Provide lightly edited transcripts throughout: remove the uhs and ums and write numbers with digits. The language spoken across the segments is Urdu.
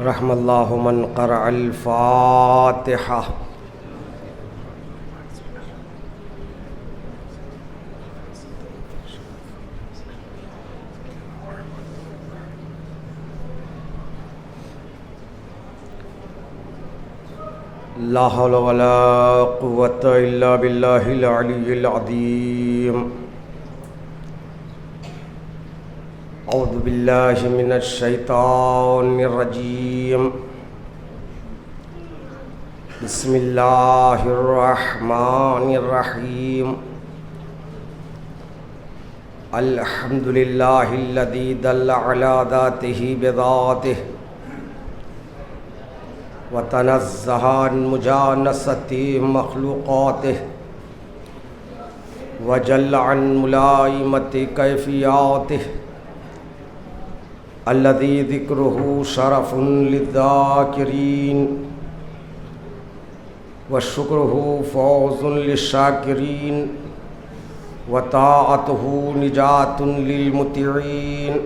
رحم اللہ من قرأ الفاتحہ. لا حول ولا قوة الا باللہ العلی العظیم. اعوذ باللہ من الشیطان الرجیم. بسم اللہ الرحمن الرحیم. الحمد للہ الذی دل علی ذاتہ بذاتہ وتنزہ عن مجانست مخلوقاتہ وجل عن ملائمت کیفیاتہ الذی ذکرہ شرف للذاکرین وشکرہ فوز للشاکرین وطاعتہ نجات للمطیعین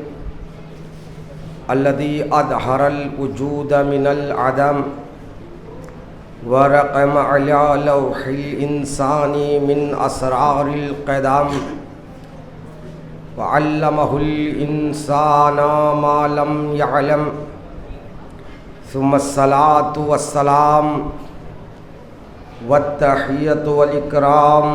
الذی اظہر الوجود من العدم ورقم علی لوح الانسان من اسرار القدم وعلمہ الانسان ما لم يعلم ثم الصلاة والسلام والتحیۃ والاکرام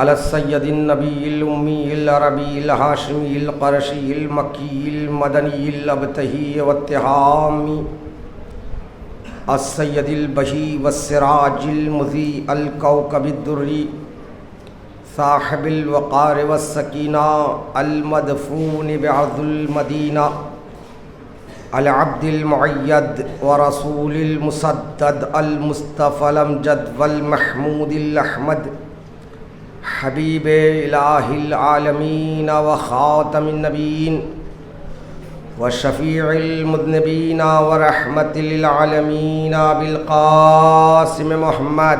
علی السید النبی الامی العربی الہاشمی القرشی المکی المدنی الابتہی والتہامی السید البہی والسراج المضیء الکوکب الدری صاحب الوقار والسکینہ المدفون بعرض المدینہ العبد المعید ورسول المسدد المصطفى الامجد والمحمود الاحمد حبیب الہ العالمین وخاتم النبیین وشفیع المذنبین ورحمت للعالمین بالقاسم محمد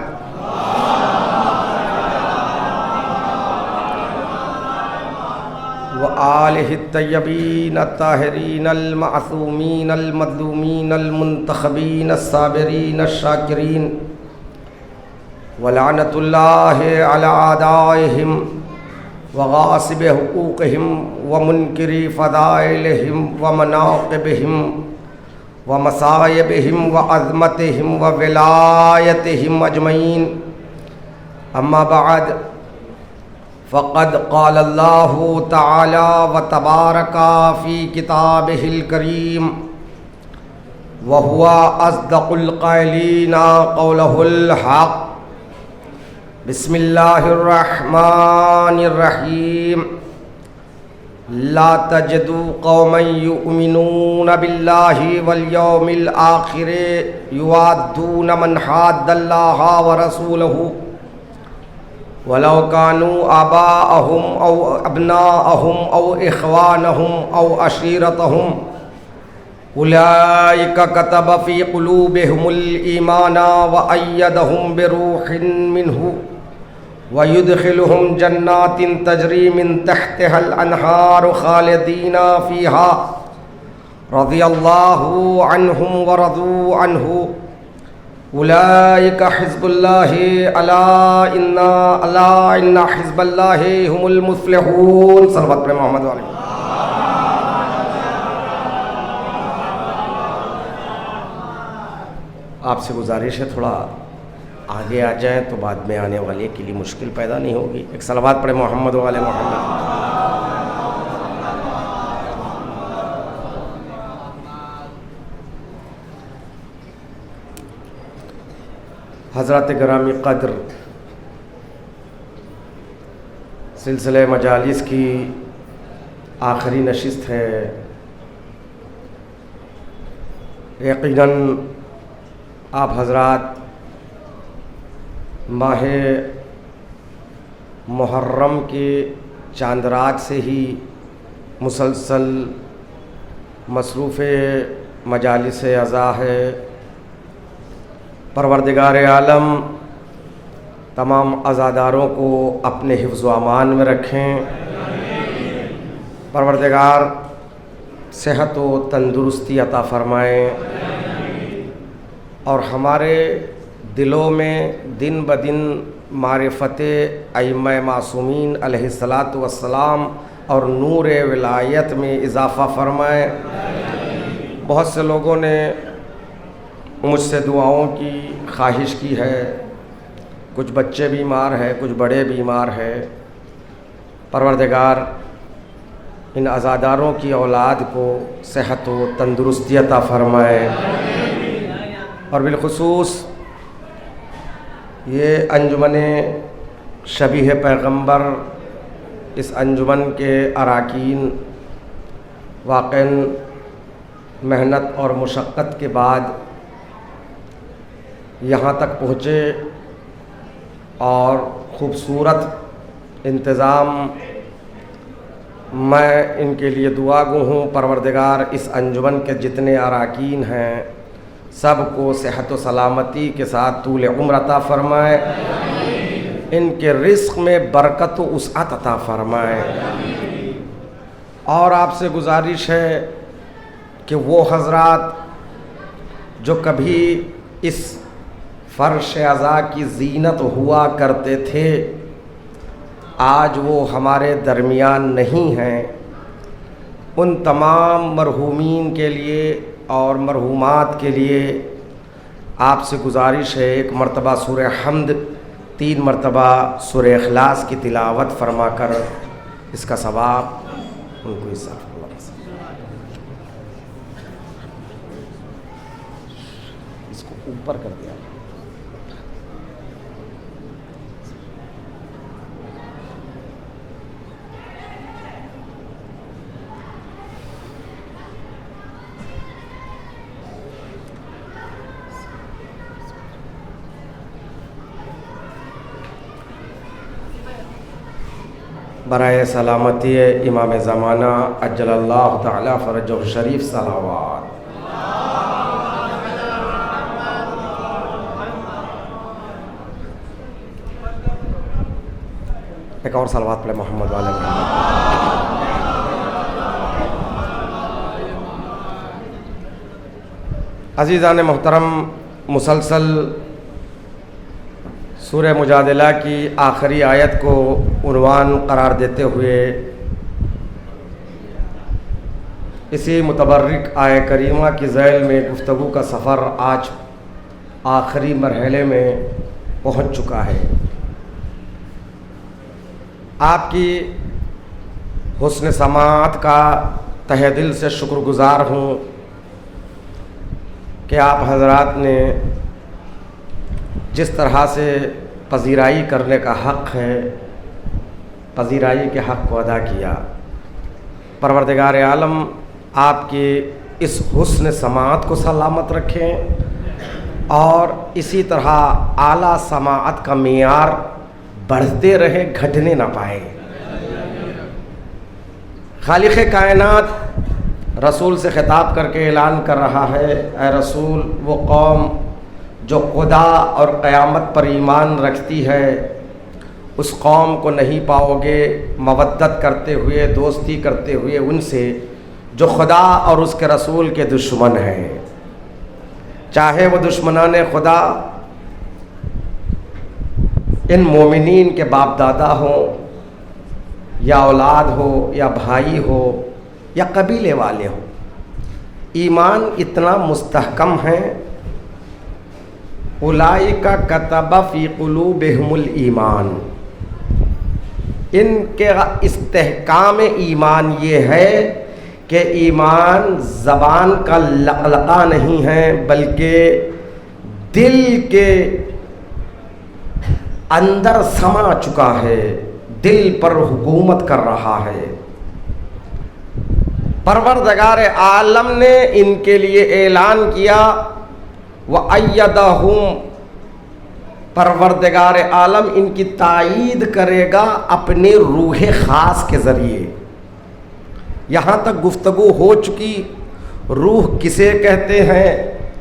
وآلہ الطیبین الطاہرین المعصومین المظلومین المنتخبین الصابرین الشاکرین ولعنت اللہ علی اعدائہم وغاصب حقوقہم ومنکری فضائلہم ومناقبہم ومصائبہم وعظمتہم وولایتہم اجمعین. اما بعد فقد قال اللہ تعالی وتبارک فی کتابہ الکریم وہو اصدق القائلین قولہ الحق. بسم اللہ الرحمن الرحیم. لا تجد قوما یؤمنون باللہ والیوم الآخر یوادون من حاد اللہ ورسولہ ولو كانوا آباءهم او ابناءهم او اخوانهم او عشيرتهم اولئك كتب في قلوبهم الإيمان وأيدهم بروح منه ويدخلهم جنات تجري من تحتها الأنهار خالدين فيها رضي الله عنهم ورضوا عنه اولئک حزب اللہ الا ان حزب اللہ هم المفلحون. صلوات پر محمد علیہ. آپ سے گزارش ہے تھوڑا آگے آ جائیں تو بعد میں آنے والے کے لیے مشکل پیدا نہیں ہوگی. ایک صلوات پڑھیں محمد والے محمد. حضرات گرامی قدر، سلسلہ مجالس کی آخری نشست ہے. یقیناً آپ حضرات ماہ محرم کے چاند رات سے ہی مسلسل مصروف مجالس عزا ہے. پروردگار عالم تمام عزاداروں کو اپنے حفظ و امان میں رکھیں. پروردگار صحت و تندرستی عطا فرمائیں اور ہمارے دلوں میں دن بدن معرفت ائمہ معصومین علیہ الصلاۃ والسلام اور نور ولایت میں اضافہ فرمائیں۔ بہت سے لوگوں نے مجھ سے دعاؤں کی خواہش کی ہے، کچھ بچے بیمار ہیں، کچھ بڑے بیمار ہیں۔ پروردگار ان عزاداروں کی اولاد کو صحت و تندرستی عطا فرمائے، اور بالخصوص یہ انجمن شبیہ پیغمبر، اس انجمن کے اراکین واقعاً محنت اور مشقت کے بعد یہاں تک پہنچے، اور خوبصورت انتظام، میں ان کے لیے دعا گو ہوں۔ پروردگار اس انجمن کے جتنے اراکین ہیں سب کو صحت و سلامتی کے ساتھ طول عمر عطا فرمائے، ان کے رزق میں برکت و وسعت عطا فرمائے۔ اور آپ سے گزارش ہے کہ وہ حضرات جو کبھی اس فرش عزا کی زینت ہوا کرتے تھے، آج وہ ہمارے درمیان نہیں ہیں، ان تمام مرحومین کے لیے اور مرحومات کے لیے آپ سے گزارش ہے، ایک مرتبہ سورہ حمد، 3 مرتبہ سورہ اخلاص کی تلاوت فرما کر اس کا ثواب ان کو حصہ اس کو اوپر کر دیا۔ برائے سلامتی امام زمانہ عجل اللہ تعالی فرجہ شریف صلوات۔ ایک اور صلوات پڑھے محمد والے محمد۔ عزیزان محترم، مسلسل سورہ مجادلہ کی آخری آیت کو عنوان قرار دیتے ہوئے اسی متبرک آیہ کریمہ کی ذیل میں گفتگو کا سفر آج آخری مرحلے میں پہنچ چکا ہے۔ آپ کی حسن سماعت کا تہ دل سے شکر گزار ہوں کہ آپ حضرات نے جس طرح سے پذیرائی کرنے کا حق ہے، پذیرائی کے حق کو ادا کیا۔ پروردگار عالم آپ کی اس حسن سماعت کو سلامت رکھیں اور اسی طرح اعلیٰ سماعت کا معیار بڑھتے رہے، گھٹنے نہ پائے۔ خالق کائنات رسول سے خطاب کر کے اعلان کر رہا ہے، اے رسول، وہ قوم جو خدا اور قیامت پر ایمان رکھتی ہے اس قوم کو نہیں پاؤ گے مودت کرتے ہوئے، دوستی کرتے ہوئے ان سے جو خدا اور اس کے رسول کے دشمن ہیں، چاہے وہ دشمنان خدا ان مومنین کے باپ دادا ہوں یا اولاد ہو یا بھائی ہو یا قبیلے والے ہوں۔ ایمان اتنا مستحکم ہے، اولئک کتب فی قلوبہم الایمان، ان کے استحکام ایمان یہ ہے کہ ایمان زبان کا لقلقہ نہیں ہے بلکہ دل کے اندر سما چکا ہے، دل پر حکومت کر رہا ہے۔ پروردگار عالم نے ان کے لیے اعلان کیا وَأَيَّدَهُمْ، پروردگار عالم ان کی تائید کرے گا اپنے روح خاص کے ذریعے۔ یہاں تک گفتگو ہو چکی روح کسے کہتے ہیں،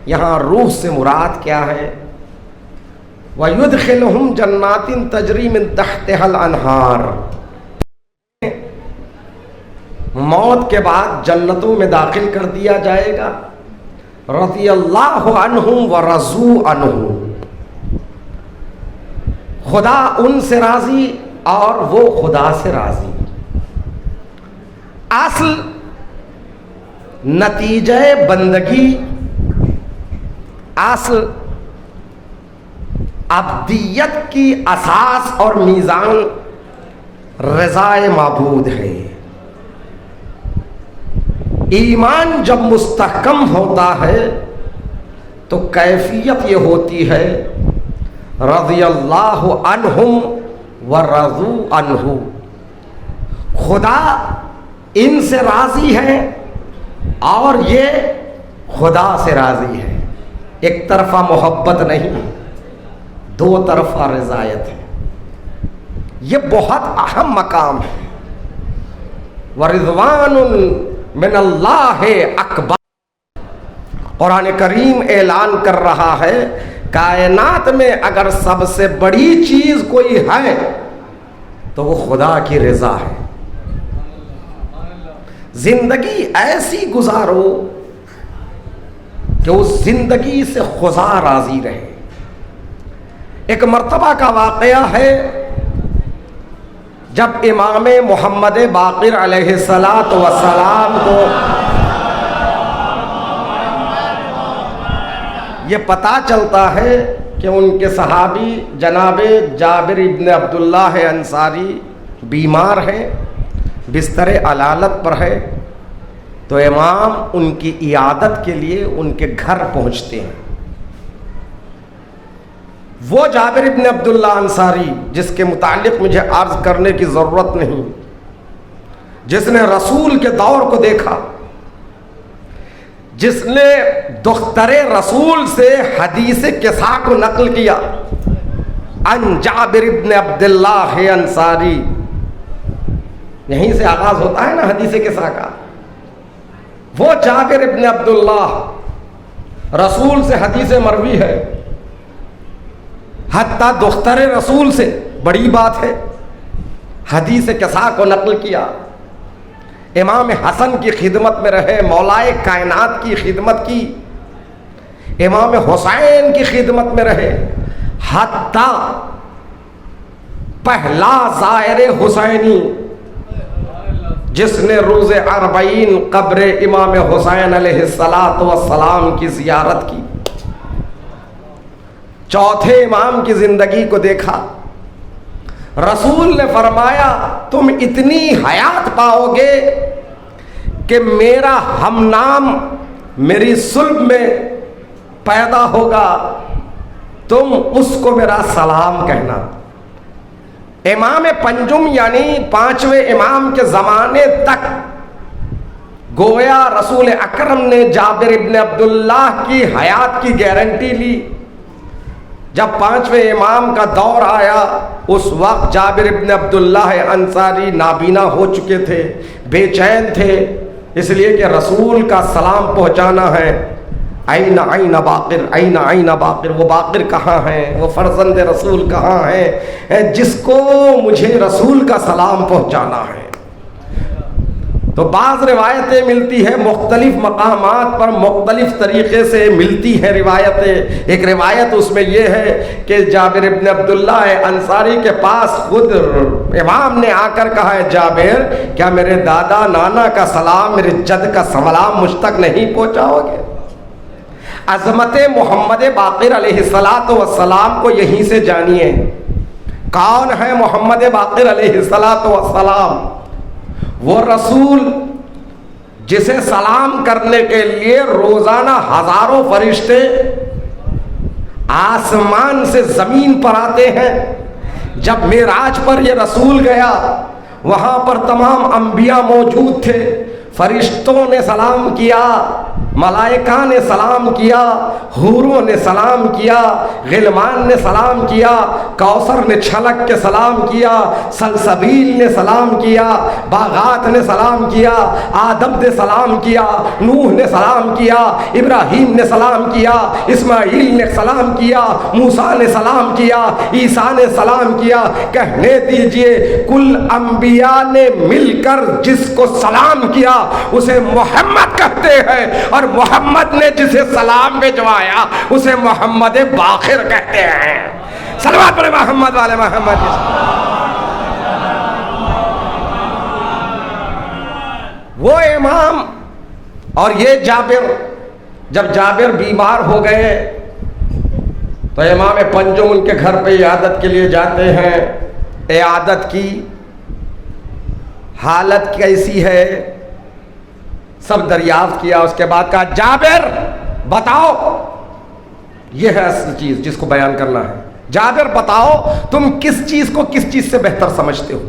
یہاں روح سے مراد کیا ہے؟ وَيُدْخِلُهُمْ جَنَّاتٍ تَجْرِي مِن تَحْتِهَا الْأَنْهَارُ، موت کے بعد جنتوں میں داخل کر دیا جائے گا. رضی اللہ عنہم ورضوا عنہ، خدا ان سے راضی اور وہ خدا سے راضی. اصل نتیجہ بندگی، اصل عبدیت کی اساس اور میزان رضائے معبود ہے. ایمان جب مستحکم ہوتا ہے تو کیفیت یہ ہوتی ہے رضی اللہ عنہم ورضوا عنہ، خدا ان سے راضی ہے اور یہ خدا سے راضی ہے. ایک طرفہ محبت نہیں، دو طرفہ رضایت ہے. یہ بہت اہم مقام ہے. ورضوان من اللہ اکبر. قرآن کریم اعلان کر رہا ہے کائنات میں اگر سب سے بڑی چیز کوئی ہے تو وہ خدا کی رضا ہے. زندگی ایسی گزارو کہ اس زندگی سے خدا راضی رہے. ایک مرتبہ کا واقعہ ہے جب امام محمد باقر علیہ السلام کو یہ پتہ چلتا ہے کہ ان کے صحابی جناب جابر ابن عبداللہ انصاری بیمار ہیں، بستر علالت پر ہے، تو امام ان کی عیادت کے لیے ان کے گھر پہنچتے ہیں. وہ جابر ابن عبداللہ انصاری جس کے متعلق مجھے عرض کرنے کی ضرورت نہیں، جس نے رسول کے دور کو دیکھا، جس نے دختر رسول سے حدیث قصہ کو نقل کیا، ان جابر ابن عبداللہ انصاری، یہیں سے آغاز ہوتا ہے نا حدیث قصہ کا. وہ جابر ابن عبداللہ رسول سے حدیث مروی ہے، حتیٰ دختر رسول سے، بڑی بات ہے، حدیث قصہ کو نقل کیا. امام حسن کی خدمت میں رہے، مولائے کائنات کی خدمت کی، امام حسین کی خدمت میں رہے، حتیٰ پہلا زائر حسینی جس نے روز اربعین قبر امام حسین علیہ السلام کی زیارت کی، چوتھے امام کی زندگی کو دیکھا. رسول نے فرمایا تم اتنی حیات پاؤ گے کہ میرا ہم نام میری صلب میں پیدا ہوگا، تم اس کو میرا سلام کہنا. امام پنجم یعنی پانچویں امام کے زمانے تک گویا رسول اکرم نے جابر ابن عبداللہ کی حیات کی گارنٹی لی. جب پانچویں امام کا دور آیا اس وقت جابر ابن عبداللہ انصاری نابینا ہو چکے تھے، بے چین تھے، اس لیے کہ رسول کا سلام پہنچانا ہے. N N Baqir, N N Baqir, وہ باقر کہاں ہیں، وہ فرزند رسول کہاں ہیں جس کو مجھے رسول کا سلام پہنچانا ہے. تو بعض روایتیں ملتی ہیں مختلف مقامات پر مختلف طریقے سے ملتی ہیں روایتیں. ایک روایت اس میں یہ ہے کہ جابر ابن عبداللہ انصاری کے پاس خود امام نے آ کر کہا ہے جابر کیا میرے دادا نانا کا سلام، میرے جد کا سلام مجھ تک نہیں پہنچاؤ گے؟ عظمت محمد باقر علیہ السلام کو یہیں سے جانیے. کون ہے محمد باقر علیہ السلام؟ وہ رسول جسے سلام کرنے کے لیے روزانہ ہزاروں فرشتے آسمان سے زمین پر آتے ہیں. جب معراج پر یہ رسول گیا وہاں پر تمام انبیاء موجود تھے، فرشتوں نے سلام کیا، ملائکہ نے سلام کیا، حوروں نے سلام کیا، غلمان نے سلام کیا، کوثر نے چھلک کے سلام کیا، سلسبیل نے سلام کیا، باغات نے سلام کیا، آدم نے سلام کیا، نوح نے سلام کیا، ابراہیم نے سلام کیا، اسماعیل نے سلام کیا، موسیٰ نے سلام کیا، عیسیٰ نے سلام کیا۔ کہنے دیجئے کل انبیاء نے مل کر جس کو سلام کیا اسے محمد کہتے ہیں، اور محمد نے جسے سلام بھجوایا اسے محمد باقر کہتے ہیں۔ صلوات پر محمد والے محمد۔ وہ امام اور یہ جابر، جب جابر بیمار ہو گئے تو امام پنجم ان کے گھر پہ عیادت کے لیے جاتے ہیں۔ عیادت کی حالت کیسی ہے سب دریافت کیا، اس کے بعد کہا جابر بتاؤ، یہ ہے اصل چیز جس کو بیان کرنا ہے۔ جابر بتاؤ تم کس چیز کو کس چیز سے بہتر سمجھتے ہو؟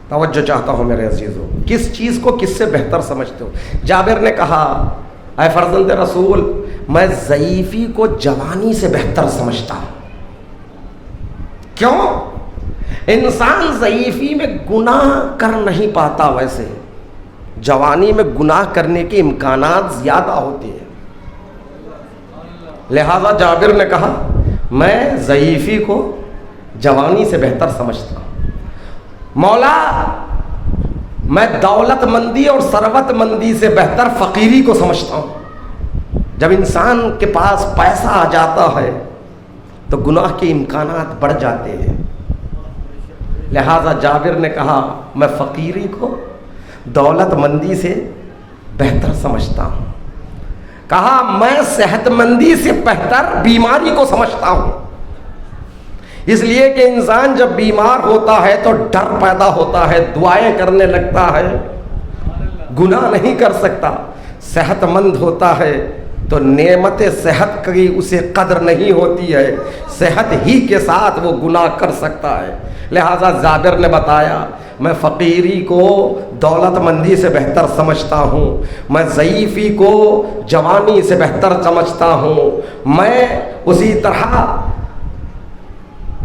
توجہ چاہتا ہوں میرے عزیزو، کس چیز کو کس سے بہتر سمجھتے ہو؟ جابر نے کہا اے فرزند رسول، میں ضعیفی کو جوانی سے بہتر سمجھتا ہوں۔ کیوں؟ انسان ضعیفی میں گناہ کر نہیں پاتا، ویسے جوانی میں گناہ کرنے کے امکانات زیادہ ہوتے ہیں، لہذا جابر نے کہا میں ضعیفی کو جوانی سے بہتر سمجھتا ہوں۔ مولا میں دولت مندی اور ثروت مندی سے بہتر فقیری کو سمجھتا ہوں۔ جب انسان کے پاس پیسہ آ جاتا ہے تو گناہ کے امکانات بڑھ جاتے ہیں، لہذا جابر نے کہا میں فقیری کو دولت مندی سے بہتر سمجھتا ہوں۔ کہا میں صحت مندی سے بہتر بیماری کو سمجھتا ہوں، اس لیے کہ انسان جب بیمار ہوتا ہے تو ڈر پیدا ہوتا ہے، دعائیں کرنے لگتا ہے، گناہ نہیں کر سکتا۔ صحت مند ہوتا ہے تو نعمت صحت کی اسے قدر نہیں ہوتی ہے، صحت ہی کے ساتھ وہ گناہ کر سکتا ہے۔ لہذا جابر نے بتایا میں فقیری کو دولت مندی سے بہتر سمجھتا ہوں، میں ضعیفی کو جوانی سے بہتر سمجھتا ہوں، میں اسی طرح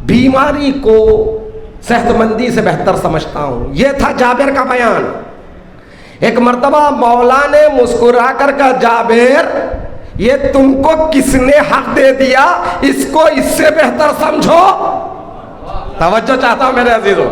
بیماری کو صحت مندی سے بہتر سمجھتا ہوں۔ یہ تھا جابر کا بیان۔ ایک مرتبہ مولا نے مسکرا کر کہا جابر یہ تم کو کس نے حق دے دیا، اس کو اس سے بہتر سمجھو۔ توجہ چاہتا ہوں میرے عزیزو،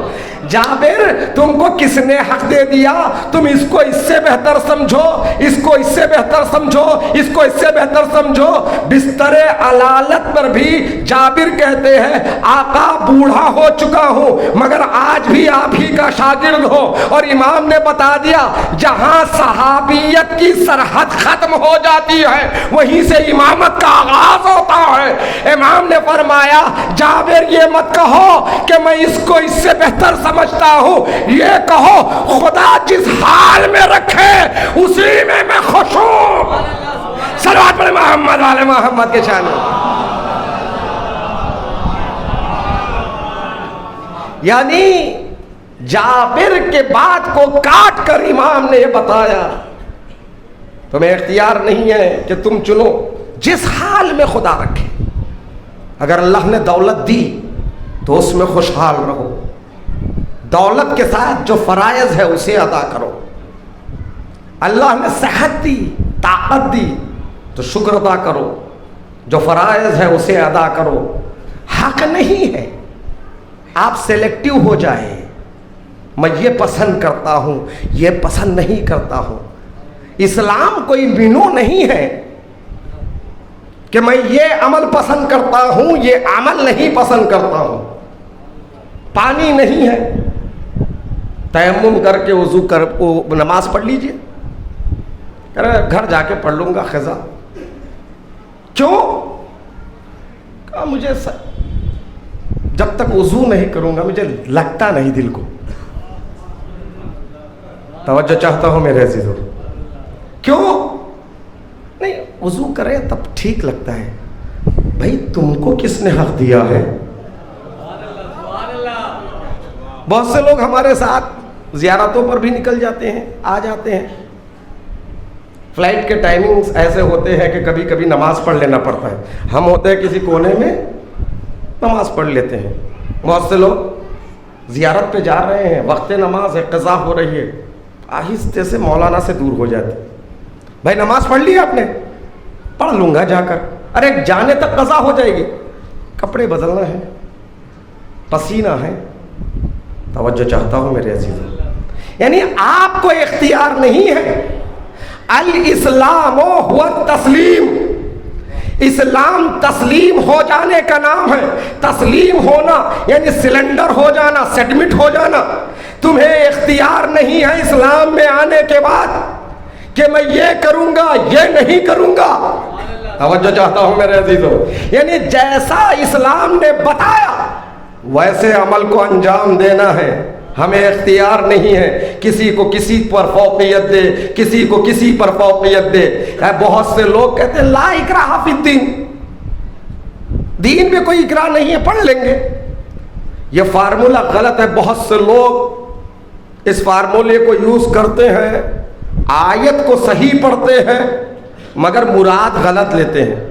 جابر تم کو کس نے حق دے دیا، تم اس کو اس سے بہتر سمجھو، اس کو اس سے بہتر سمجھو، اس کو اس سے بہتر سمجھو۔ بستر علالت پر بھی جابر کہتے ہیں آقا بوڑھا ہو چکا ہوں مگر آج بھی آپ ہی کا شاگرد ہو، اور امام نے بتا دیا جہاں صحابیت کی سرحد ختم ہو جاتی ہے وہیں سے امامت کا آغاز ہوتا ہے۔ امام نے فرمایا جابر یہ مت کہو کہ میں اس کو اس سے بہتر سمجھتا ہوں، یہ کہو خدا جس حال میں رکھے اسی میں خوش ہوں۔ صلوات پر محمد والے محمد کے شان میں۔ یعنی جابر کے بات کو کاٹ کر امام نے یہ بتایا تمہیں اختیار نہیں ہے کہ تم چنو، جس حال میں خدا رکھے۔ اگر اللہ نے دولت دی تو اس میں خوشحال رہو، دولت کے ساتھ جو فرائض ہے اسے ادا کرو۔ اللہ نے صحت دی، طاقت دی تو شکر ادا کرو، جو فرائض ہے اسے ادا کرو۔ حق نہیں ہے آپ سلیکٹیو ہو جائے، میں یہ پسند کرتا ہوں یہ پسند نہیں کرتا ہوں۔ اسلام کوئی مینو نہیں ہے کہ میں یہ عمل پسند کرتا ہوں یہ عمل نہیں پسند کرتا ہوں۔ پانی نہیں ہے، تیمم کر کے وضو کر نماز پڑھ لیجئے، گھر جا کے پڑھ لوں گا خضا۔ کیوں؟ کہا مجھے جب تک وضو نہیں کروں گا مجھے لگتا نہیں دل کو۔ توجہ چاہتا ہوں میرے عزیزو، کیوں نہیں وضو کرے تب ٹھیک لگتا ہے؟ بھائی تم کو کس نے حق دیا ہے؟ بہت سے لوگ ہمارے ساتھ زیارتوں پر بھی نکل جاتے ہیں، آ جاتے ہیں، فلائٹ کے ٹائمنگز ایسے ہوتے ہیں کہ کبھی کبھی نماز پڑھ لینا پڑتا ہے. ہم ہوتے ہیں کسی کونے میں نماز پڑھ لیتے ہیں. بہت سے لوگ زیارت پہ جا رہے ہیں, وقت نماز ہے, قضا ہو رہی ہے, آہستہ سے مولانا سے دور ہو جاتے. بھائی نماز پڑھ لی آپ نے؟ پڑھ لوں گا جا کر. ارے جانے تک قضا ہو جائے گی. کپڑے بدلنا ہے, پسینہ ہے. توجہ چاہتا ہوں میرے عزیزوں, یعنی آپ کو اختیار نہیں ہے. الاسلام هو التسلیم. اسلام تسلیم ہو جانے کا نام ہے. تسلیم ہونا یعنی سلنڈر ہو جانا, سیڈمٹ ہو جانا. تمہیں اختیار نہیں ہے اسلام میں آنے کے بعد کہ میں یہ کروں گا یہ نہیں کروں گا. توجہ چاہتا ہوں میرے عزیزوں, یعنی جیسا اسلام نے بتایا ویسے عمل کو انجام دینا ہے. ہمیں اختیار نہیں ہے کسی کو کسی پر فوقیت دے, کسی کو کسی پر فوقیت دے. بہت سے لوگ کہتے ہیں لا اکراہ فی الدین, دین میں کوئی اکراہ نہیں ہے, پڑھ لیں گے. یہ فارمولہ غلط ہے. بہت سے لوگ اس فارمولے کو یوز کرتے ہیں, آیت کو صحیح پڑھتے ہیں مگر مراد غلط لیتے ہیں.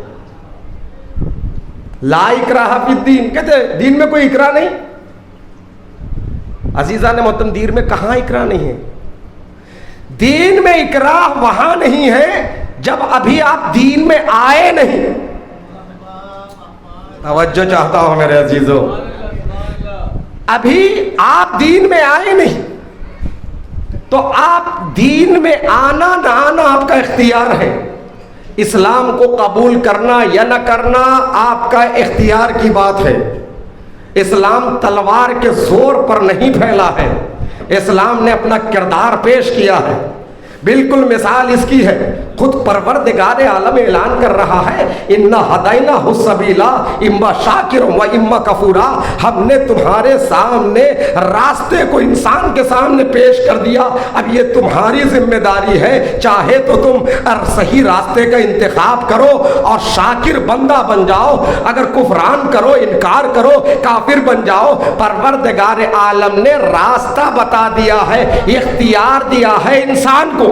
لا اکراہ فی الدین کہتے ہیں دین میں کوئی اکراہ نہیں. عزیزان محترم, دین میں کہاں اکراہ نہیں ہے؟ دین میں اکراہ وہاں نہیں ہے جب ابھی آپ دین میں آئے نہیں. توجہ چاہتا ہوں میرے عزیزوں, ابھی آپ دین میں آئے نہیں تو آپ دین میں آنا نہ آنا آپ کا اختیار ہے. اسلام کو قبول کرنا یا نہ کرنا آپ کا اختیار کی بات ہے. اسلام تلوار کے زور پر نہیں پھیلا ہے. اسلام نے اپنا کردار پیش کیا ہے. بالکل مثال اس کی ہے, خود پروردگار عالم اعلان کر رہا ہے انا ہدیناہ السبیلا اما شاکرا و اما کفورا. ہم نے تمہارے سامنے راستے کو انسان کے سامنے پیش کر دیا. اب یہ تمہاری ذمہ داری ہے, چاہے تو تم صحیح راستے کا انتخاب کرو اور شاکر بندہ بن جاؤ, اگر کفران کرو, انکار کرو, کافر بن جاؤ. پروردگار عالم نے راستہ بتا دیا ہے, اختیار دیا ہے انسان کو.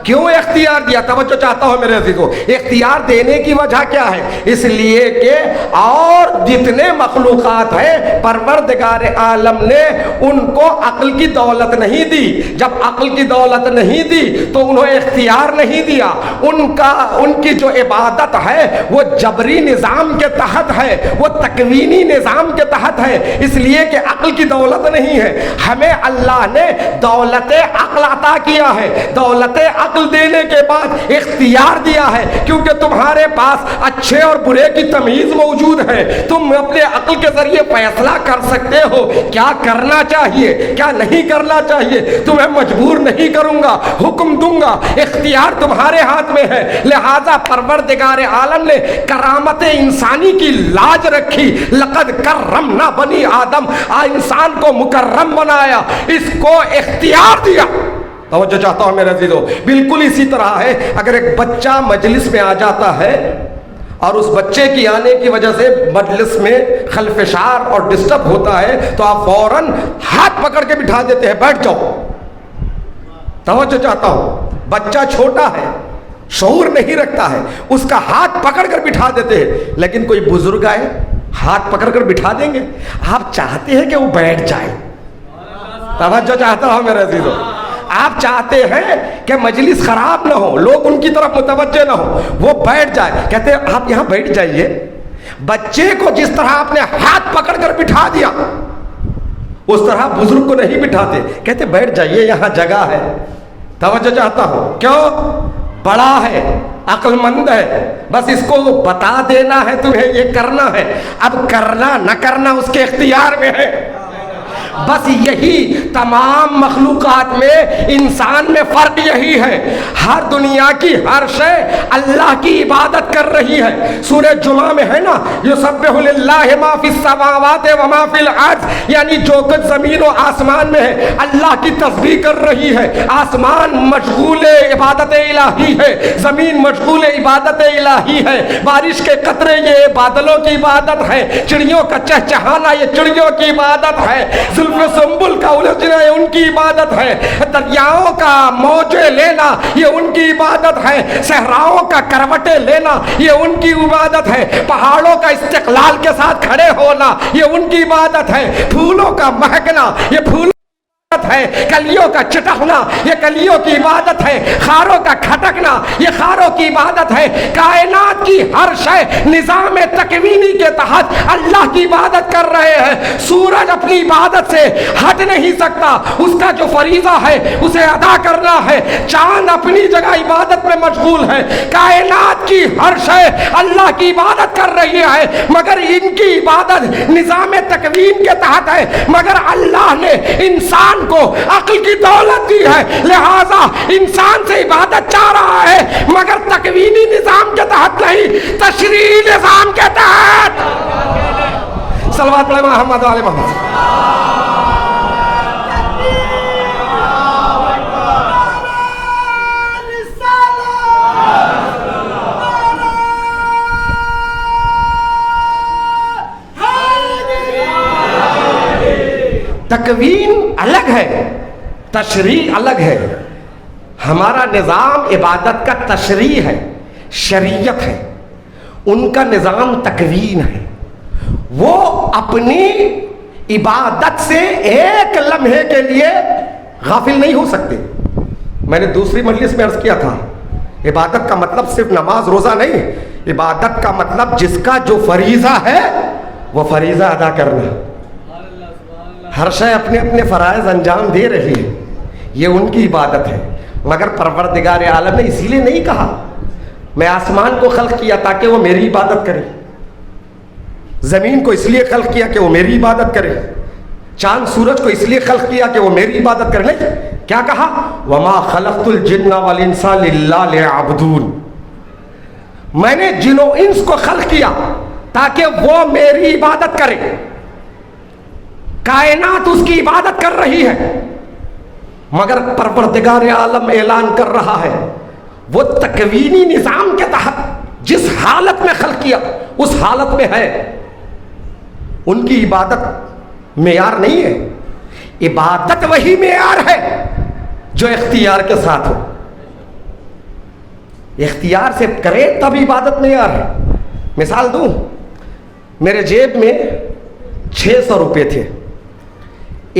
کیوں اختیار دیا؟ توجہ چاہتا ہوں میرے عزیزوں, اختیار دینے کی وجہ کیا ہے؟ اس لیے کہ اور جتنے مخلوقات ہیں پروردگار عالم نے ان کو عقل کی دولت نہیں دی. جب عقل کی دولت نہیں دی تو انہیں اختیار نہیں دیا. ان کی جو عبادت ہے وہ جبری نظام کے تحت ہے, وہ تکوینی نظام کے تحت ہے, اس لیے کہ عقل کی دولت نہیں ہے. ہمیں اللہ نے دولت عقل عطا کیا ہے. دولت عقل دینے کے بعد اختیار دیا ہے, کیونکہ تمہارے پاس اچھے اور برے کی تمیز موجود ہے. تم اپنے عقل کے ذریعے فیصلہ کر سکتے ہو کیا کرنا چاہیے کیا نہیں کرنا چاہیے. تمہیں مجبور نہیں کروں گا, حکم دوں گا, اختیار تمہارے ہاتھ میں ہے. لہذا پروردگار عالم نے کرامت انسانی کی لاج رکھی. لقد کرمنا بنی آدم, انسان کو مکرم بنایا, اس کو اختیار دیا. توجہ چاہتا ہوں میرے عزیزوں, بالکل اسی طرح ہے اگر ایک بچہ مجلس میں آ جاتا ہے اور اس بچے کی آنے کی وجہ سے مجلس میں خلفشار اور ڈسٹرب ہوتا ہے تو آپ فوراً ہاتھ پکڑ کے بٹھا دیتے ہیں, بیٹھ جاؤ. توجہ چاہتا ہوں, بچہ چھوٹا ہے, شعور نہیں رکھتا ہے, اس کا ہاتھ پکڑ کر بٹھا دیتے ہیں. لیکن کوئی بزرگ آئے ہاتھ پکڑ کر بٹھا دیں گے, آپ چاہتے ہیں کہ وہ بیٹھ جائے. توجہ چاہتا ہوں میرے عزیزوں, آپ چاہتے ہیں کہ مجلس خراب نہ ہو, لوگ ان کی طرف متوجہ نہ ہو, وہ بیٹھ جائے. کہتے ہیں آپ یہاں بیٹھ جائیے. بچے کو جس طرح آپ نے ہاتھ پکڑ کر بٹھا دیا اس طرح بزرگ کو نہیں بٹھاتے, کہتے بیٹھ جائیے یہاں جگہ ہے. توجہ چاہتا ہوں, کیوں؟ بڑا ہے, عقل مند ہے, بس اس کو بتا دینا ہے تمہیں یہ کرنا ہے. اب کرنا نہ کرنا اس کے اختیار میں ہے. بس یہی تمام مخلوقات میں انسان میں فرق یہی ہے. ہر دنیا کی ہر شے اللہ کی عبادت کر رہی ہے. سورہ جمعہ میں ہے نا, یسبح للہ ما فی السماوات و ما فی الارض, یعنی جو کچھ زمین و آسمان میں ہے اللہ کی تسبیح کر رہی ہے. آسمان مشغول عبادت الہی ہے, زمین مشغول عبادت الہی ہے. بارش کے قطرے یہ بادلوں کی عبادت ہے, چڑیوں کا چہچہانا یہ چڑیوں کی عبادت ہے. زلف سنبل کا الجھنا یہ ان کی عبادت ہے، دریاؤں کا موجے لینا یہ ان کی عبادت ہے، صحراؤں کا کروٹیں لینا یہ ان کی عبادت ہے، پہاڑوں کا استقلال کے ساتھ کھڑے ہونا یہ ان کی عبادت ہے، پھولوں کا مہکنا یہ پھول ہے، کلیوں کا چٹکنا یہ کلیوں کی عبادت ہے، خاروں کا کھٹکنا یہ خاروں کی عبادت ہے، کائنات کی ہر شے نظام تکوینی کے تحت اللہ کی عبادت کر رہے ہیں۔ سورج اپنی عبادت سے ہٹ نہیں سکتا، اس کا جو فریضہ ہے اسے ادا کرنا ہے، چاند اپنی جگہ عبادت میں مشغول ہے، کائنات کی ہر شے اللہ کی عبادت کر رہی ہے، مگر ان کی عبادت نظام تکوین کے تحت ہے، مگر اللہ نے انسان کو عقل کی دولت دی ہے، لہذا انسان سے عبادت چاہ رہا ہے مگر تکوینی نظام کے تحت نہیں، تشریعی نظام کے تحت۔ صلوات علی محمد وعلی محمد۔ تکوین الگ ہے، تشریع الگ ہے، ہمارا نظام عبادت کا تشریع ہے، شریعت ہے، ان کا نظام تکوین ہے، وہ اپنی عبادت سے ایک لمحے کے لیے غافل نہیں ہو سکتے۔ میں نے دوسری مجلس میں عرض کیا تھا، عبادت کا مطلب صرف نماز روزہ نہیں، عبادت کا مطلب جس کا جو فریضہ ہے وہ فریضہ ادا کرنا۔ ہر شے اپنے اپنے فرائض انجام دے رہی ہے، یہ ان کی عبادت ہے، مگر پروردگار عالم نے اسی لیے نہیں کہا میں آسمان کو خلق کیا تاکہ وہ میری عبادت کرے، زمین کو اس لیے خلق کیا کہ وہ میری عبادت کرے، چاند سورج کو اس لیے خلق کیا کہ وہ میری عبادت کرے، نہیں، کیا کہا؟ وَمَا خَلَقْتُ الْجِنَّ وَالْإِنسَ إِلَّا لِيَعْبُدُونِ، میں نے جن و انس کو خلق کیا تاکہ وہ میری عبادت کرے، کائنات اس کی عبادت کر رہی ہے، مگر پروردگار عالم اعلان کر رہا ہے وہ تکوینی نظام کے تحت جس حالت میں خلق کیا اس حالت میں ہے، ان کی عبادت معیار نہیں ہے، عبادت وہی معیار ہے جو اختیار کے ساتھ ہو، اختیار سے کرے تب عبادت معیار ہے۔ مثال دوں، میرے جیب میں 600 روپے تھے،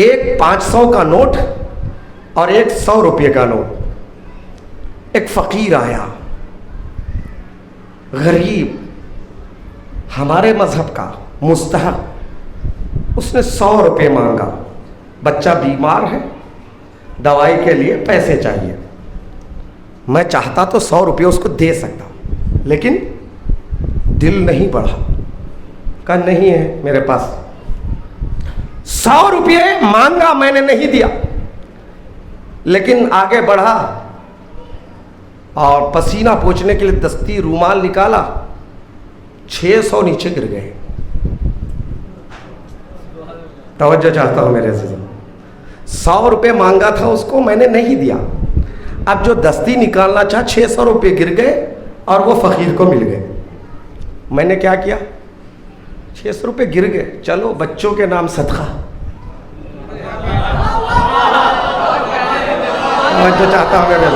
ایک 500 کا نوٹ اور ایک 100 روپے کا نوٹ، ایک فقیر آیا، غریب، ہمارے مذہب کا مستحق، اس نے 100 روپے مانگا، بچہ بیمار ہے، دوائی کے لیے پیسے چاہیے، میں چاہتا تو 100 روپے اس کو دے سکتا، لیکن دل نہیں بڑھا، کہا نہیں ہے میرے پاس، 100 روپے مانگا میں نے نہیں دیا، لیکن آگے بڑھا اور پسینہ پوچھنے کے لیے دستی رومال نکالا، 600 نیچے گر گئے۔ توجہ چاہتا ہوں میرے عزیزوں، 100 روپے مانگا تھا اس کو، میں نے نہیں دیا، اب جو دستی نکالنا چاہا 600 روپے گر گئے اور وہ فقیر کو مل گئے۔ میں نے کیا کیا؟ 600 روپے گر گئے، چلو بچوں کے نام صدقہ، جو چاہتا ہوں میرے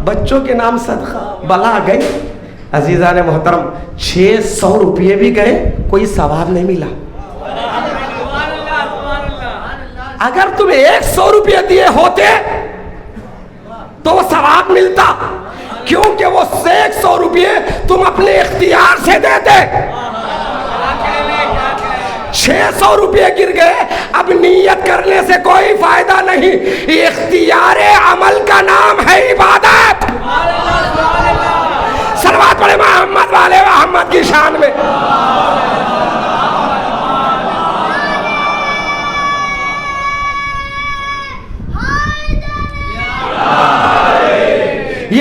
بچوں کے نام صدقہ، بلا گئی۔ عزیزان محترم، 600 روپے بھی گئے، کوئی ثواب نہیں ملا۔ اگر تمہیں 100 روپے دیے ہوتے تو وہ ثواب ملتا، کیونکہ وہ 100 روپے تم اپنے اختیار سے دیتے۔ 600 روپے گر گئے، اب نیت کرنے سے کوئی فائدہ نہیں، اختیار عمل کا نام ہے عبادت۔ صلوات پڑھے محمد والے محمد کی شان میں۔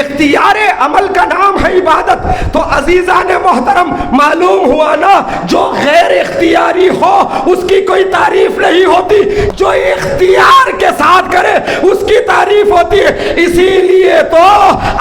اختیار عمل کا نام ہے عبادت. تو عزیزان محترم معلوم ہوا نا جو غیر اختیاری ہو اس کی کوئی تعریف نہیں ہوتی, جو اختیار کے ساتھ کرے اس کی تعریف ہوتی ہے. اسی لیے تو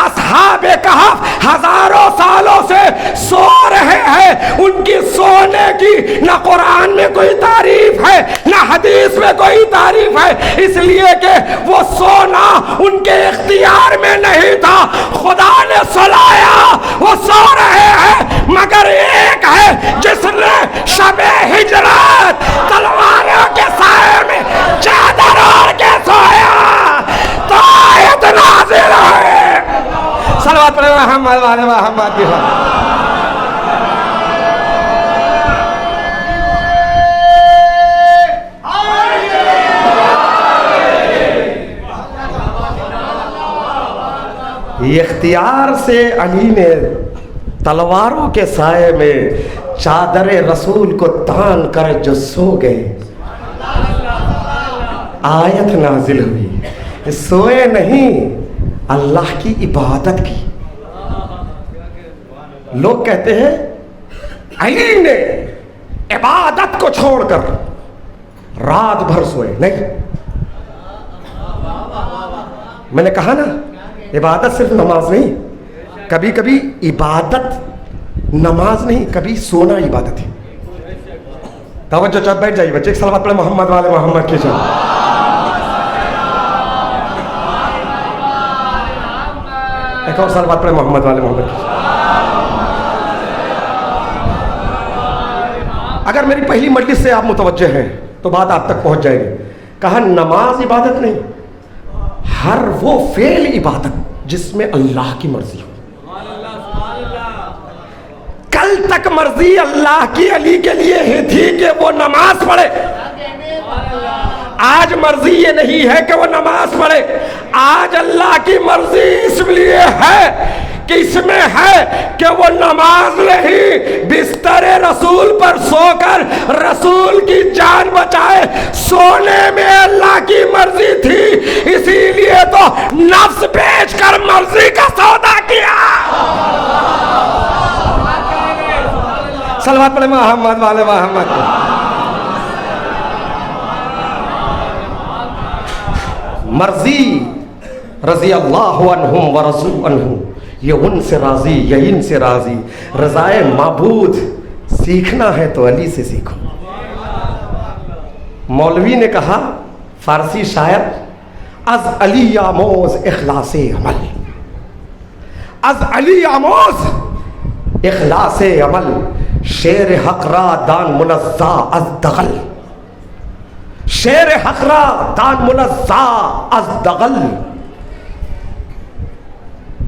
اصحاب کہف ہزاروں سالوں سے سو رہے ہیں, ان کی سونے کی نہ قرآن میں کوئی تعریف ہے نہ حدیث میں کوئی تعریف ہے, اس لیے کہ وہ سونا ان کے اختیار میں نہیں تھا, خدا نے سلایا, وہ سو رہے ہیں. مگر ایک ہے جس نے شب ہجرت تلواروں کے سائے میں چادر اوڑھ کے سویا تو آیت نازل ہے. صلوات پڑھیں محمد والے محمد کی. اختیار سے علی نے تلواروں کے سائے میں چادر رسول کو تان کر جو سو گئے, آیت نازل ہوئی. سوئے نہیں, اللہ کی عبادت کی. لوگ کہتے ہیں علی نے عبادت کو چھوڑ کر رات بھر سوئے. نہیں, میں نے کہا نا عبادت صرف نماز نہیں, کبھی کبھی عبادت نماز نہیں, کبھی سونا عبادت ہے. توجہ, چپ بیٹھ جائیے بچے, ایک صلوات پڑھیں محمد والے محمد کی جان. ایک اور صلوات پڑھیں محمد والے محمد کی. اگر میری پہلی مجلس سے آپ متوجہ ہیں تو بات آپ تک پہنچ جائے گی. کہا نماز عبادت نہیں, ہر وہ فعل عبادت جس میں اللہ کی مرضی ہو. کل تک مرضی اللہ کی علی کے لیے ہی تھی کہ وہ نماز پڑھے, آج مرضی یہ نہیں ہے کہ وہ نماز پڑھے. آج اللہ کی مرضی اس لیے ہے کہ اس میں ہے کہ وہ نماز نہیں, بستر رسول پر سو کر رسول کی جان بچائے. سونے میں اللہ کی مرضی تھی, اسی لیے تو نفس بیچ کر مرضی کا سودا کیا. صلوات پڑھیں محمد والے محمد. مرضی رضی اللہ عنہم ورضوا عنہ, یہ ان سے راضی یہ ان سے راضی. رضائے معبود سیکھنا ہے تو علی سے سیکھو. مولوی نے کہا, فارسی شاعر, از علی آموز اخلاص عمل, از علی آموز اخلاص عمل, شیر حق را دان منزہ از دغل, شیر حق را دان منزہ از دغل,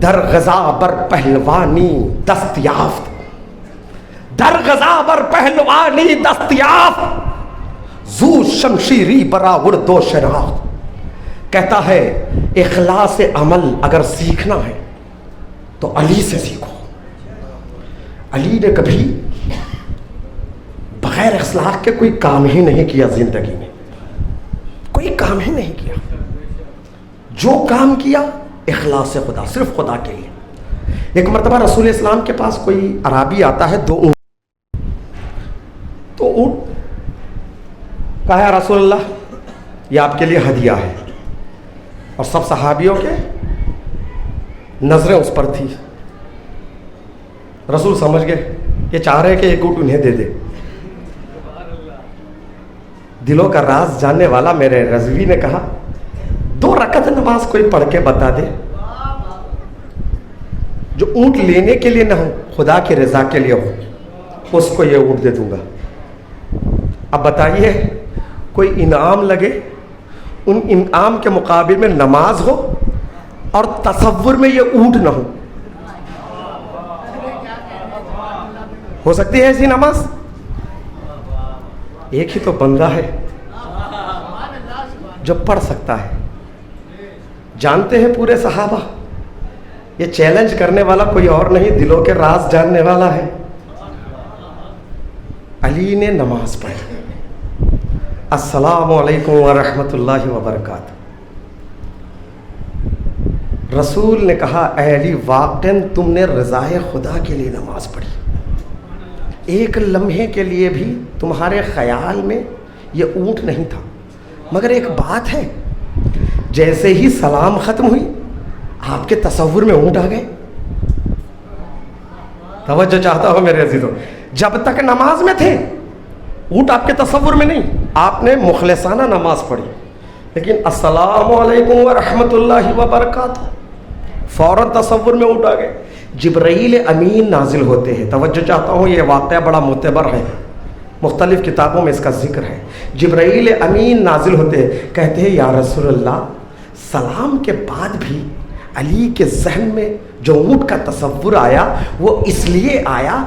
در غزا بر پہلوانی دست یافت, در غزا بر پہلوانی دست یافت, زو شمشیری براورد و شناخت. کہتا ہے اخلاص عمل اگر سیکھنا ہے تو علی سے سیکھو. علی نے کبھی بغیر اخلاق کے کوئی کام ہی نہیں کیا زندگی میں, کوئی کام ہی نہیں کیا. جو کام کیا اخلاص خدا, صرف خدا کے لیے. ایک مرتبہ رسول اسلام کے پاس کوئی عرابی آتا ہے, 2 اونٹ. تو اونٹ کہا ہے رسول اللہ یہ آپ کے لیے ہدیہ ہے, اور سب صحابیوں کے نظریں اس پر تھی. رسول سمجھ گئے یہ چاہ رہے کہ ایک اونٹ انہیں دے دے. دلوں کا راز جاننے والا میرے رضوی نے کہا 2 رکعت نماز کوئی پڑھ کے بتا دے جو اونٹ لینے کے لیے نہ ہو, خدا کی رضا کے لیے ہو, اس کو یہ اونٹ دے دوں گا. اب بتائیے کوئی انعام لگے, ان انعام کے مقابل میں نماز ہو اور تصور میں یہ اونٹ نہ ہو, ہو سکتی ہے ایسی نماز؟ ایک ہی تو بندہ ہے جو پڑھ سکتا ہے. جانتے ہیں پورے صحابہ یہ چیلنج کرنے والا کوئی اور نہیں, دلوں کے راز جاننے والا ہے. علی نے نماز پڑھی. السلام علیکم ورحمۃ اللہ وبرکاتہ. رسول نے کہا اے علی واقعاً تم نے رضائے خدا کے لیے نماز پڑھی، ایک لمحے کے لیے بھی تمہارے خیال میں یہ اونٹ نہیں تھا، مگر ایک بات ہے، جیسے ہی سلام ختم ہوئی آپ کے تصور میں اونٹ آ گئے۔ توجہ چاہتا ہوں میرے عزیزوں، جب تک نماز میں تھے اونٹ آپ کے تصور میں نہیں، آپ نے مخلصانہ نماز پڑھی، لیکن السلام علیکم ورحمۃ اللہ وبرکاتہ فوراً تصور میں اونٹ آ گئے۔ جبرائیل امین نازل ہوتے ہیں، توجہ چاہتا ہوں یہ واقعہ بڑا معتبر ہے، مختلف کتابوں میں اس کا ذکر ہے۔ جبرائیل امین نازل ہوتے ہیں، کہتے ہیں یا رسول اللہ سلام کے بعد بھی علی کے ذہن میں جو اونٹ کا تصور آیا وہ اس لیے آیا،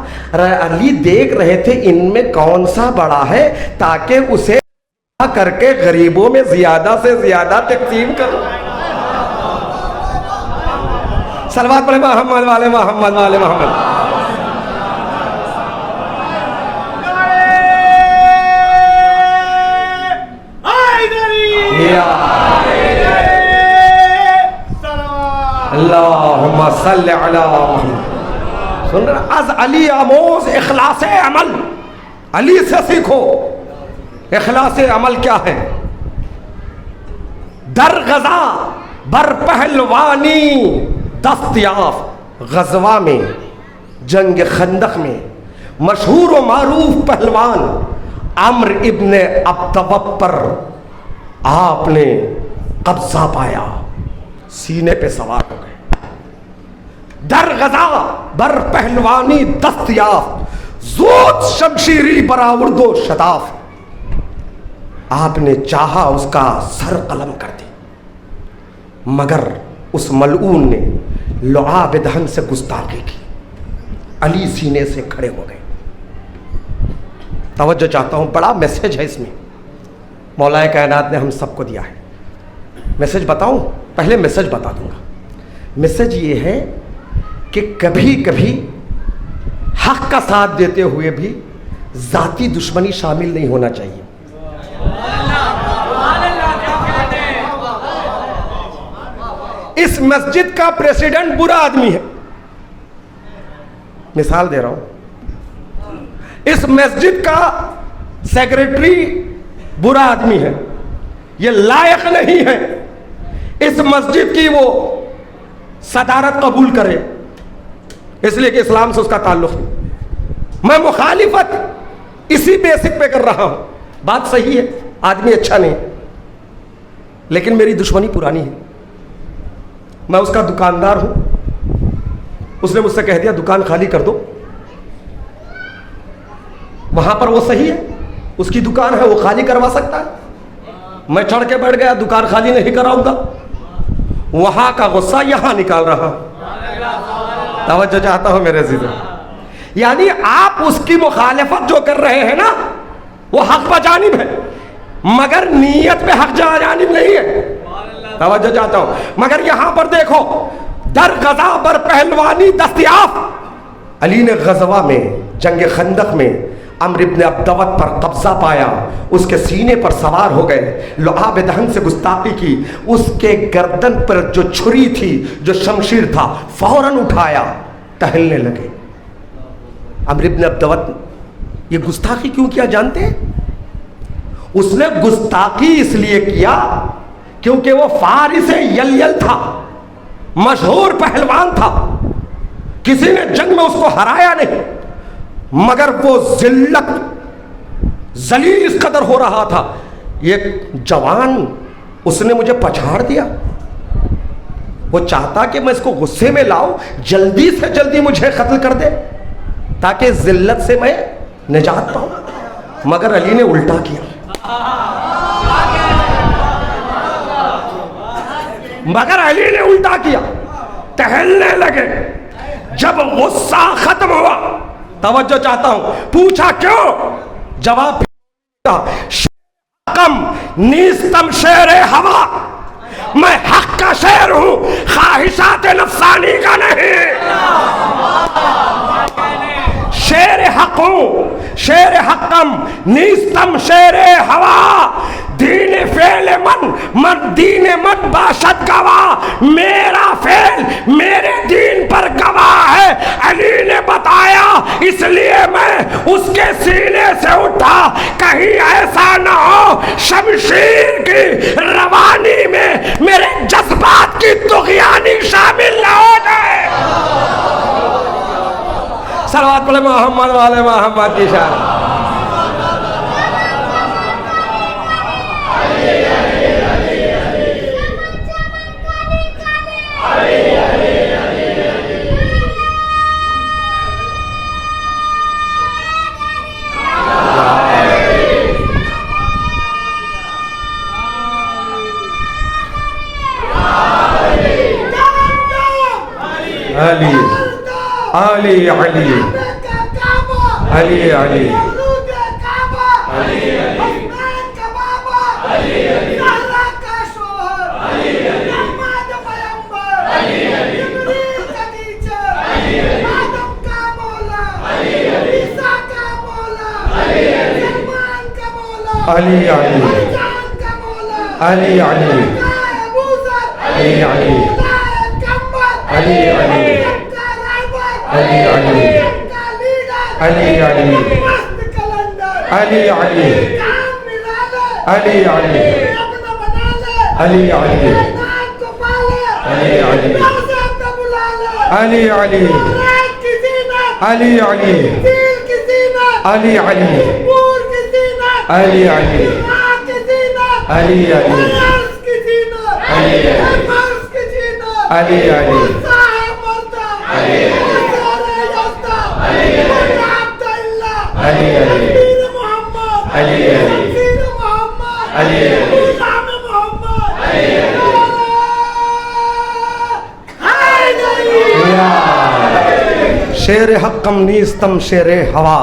علی دیکھ رہے تھے ان میں کون سا بڑا ہے تاکہ اسے کر کے غریبوں میں زیادہ سے زیادہ تقسیم کرو۔ صلوات پڑھیں محمد والے محمد والے محمد۔ اللہم صلی علی محمد۔ سن رہے از علی آموز اخلاص عمل، علی سے سیکھو اخلاص عمل کیا ہے۔ در غزا بر پہلوانی دستیاف، غزوہ میں جنگ خندق میں مشہور و معروف پہلوان عمرو ابن عبدوب پر آپ نے قبضہ پایا، سینے پہ سوار ہو گئے۔ در غزا بر پہلوانی دستیاف، زود شمشیری برآورد و شتاف، آپ نے چاہا اس کا سر قلم کر دی، مگر اس ملعون نے لعاب دہن سے گستاخی کی، علی سینے سے کھڑے ہو گئے۔ توجہ چاہتا ہوں، بڑا میسج ہے اس میں، مولا کائنات نے ہم سب کو دیا ہے۔ میسج بتاؤں؟ پہلے میسج بتا دوں گا۔ میسج یہ ہے کہ کبھی کبھی حق کا ساتھ دیتے ہوئے بھی ذاتی دشمنی شامل نہیں ہونا چاہیے۔ اس مسجد کا پریسیڈنٹ برا آدمی ہے، مثال دے رہا ہوں، اس مسجد کا سیکریٹری برا آدمی ہے، یہ لائق نہیں ہے اس مسجد کی وہ صدارت قبول کرے، اس لیے کہ اسلام سے اس کا تعلق نہیں، میں مخالفت اسی بیسک پہ کر رہا ہوں، بات صحیح ہے، آدمی اچھا نہیں لیکن میری دشمنی پرانی ہے، میں اس کا دکاندار ہوں، اس نے مجھ سے کہہ دیا دکان خالی کر دو، وہاں پر وہ صحیح ہے، اس کی دکان ہے وہ خالی کروا سکتا ہے، میں چڑھ کے بیٹھ گیا دکان خالی نہیں کراؤں گا، وہاں کا غصہ یہاں نکال رہا۔ توجہ چاہتا ہوں میرے عزیزوں، یعنی آپ اس کی مخالفت جو کر رہے ہیں نا وہ حق بجانب ہے، مگر نیت پہ حق جانب نہیں ہے۔ توجہ چاہتا ہوں، مگر یہاں پر دیکھو، در غزا بر پہلوانی دستیاف، علی نے غزوہ میں جنگ خندق میں عمرو ابن عبدوب پر قبضہ پایا، اس کے سینے پر سوار ہو گئے، لعاب دہن سے گستاخی کی، اس کے گردن پر جو چھری تھی جو شمشیر تھا فوراً اٹھایا، ٹہلنے لگے۔ عمرو ابن عبدوب یہ گستاخی کیوں کیا جانتے ہیں؟ اس نے گستاخی اس لیے کیا کیونکہ وہ فارس یلیل تھا، مشہور پہلوان تھا، کسی نے جنگ میں اس کو ہرایا نہیں، مگر وہ ذلت ذلیل اس قدر ہو رہا تھا، یہ جوان اس نے مجھے پچھاڑ دیا، وہ چاہتا کہ میں اس کو غصے میں لاؤں، جلدی سے جلدی مجھے قتل کر دے تاکہ ذلت سے میں نجات پاؤں، مگر علی نے الٹا کیا، ٹہلنے لگے۔ جب غصہ ختم ہوا، توجہ چاہتا ہوں، پوچھا کیوں؟ جواب حکم نیستم شیر ہوا، میں حق کا شیر ہوں، خواہشات نفسانی کا نہیں، شیر حق ہوں، شیر حقم نیستم شیر ہوا، دین فعل من دین من باشد گواہ، میرا فعل میرے دین پر گواہ ہے۔ علی نے بتایا اس لیے میں اس کے سینے سے اٹھا، کہیں ایسا نہ ہو شمشیر کی روانی میں میرے جذبات کی طغیانی شامل نہ ہو جائے۔ صلوات پڑھے محمد والے محمد کی شان۔ علی علی علی علی علی علی علی علی شیر حقم نیستم شیر ہوا،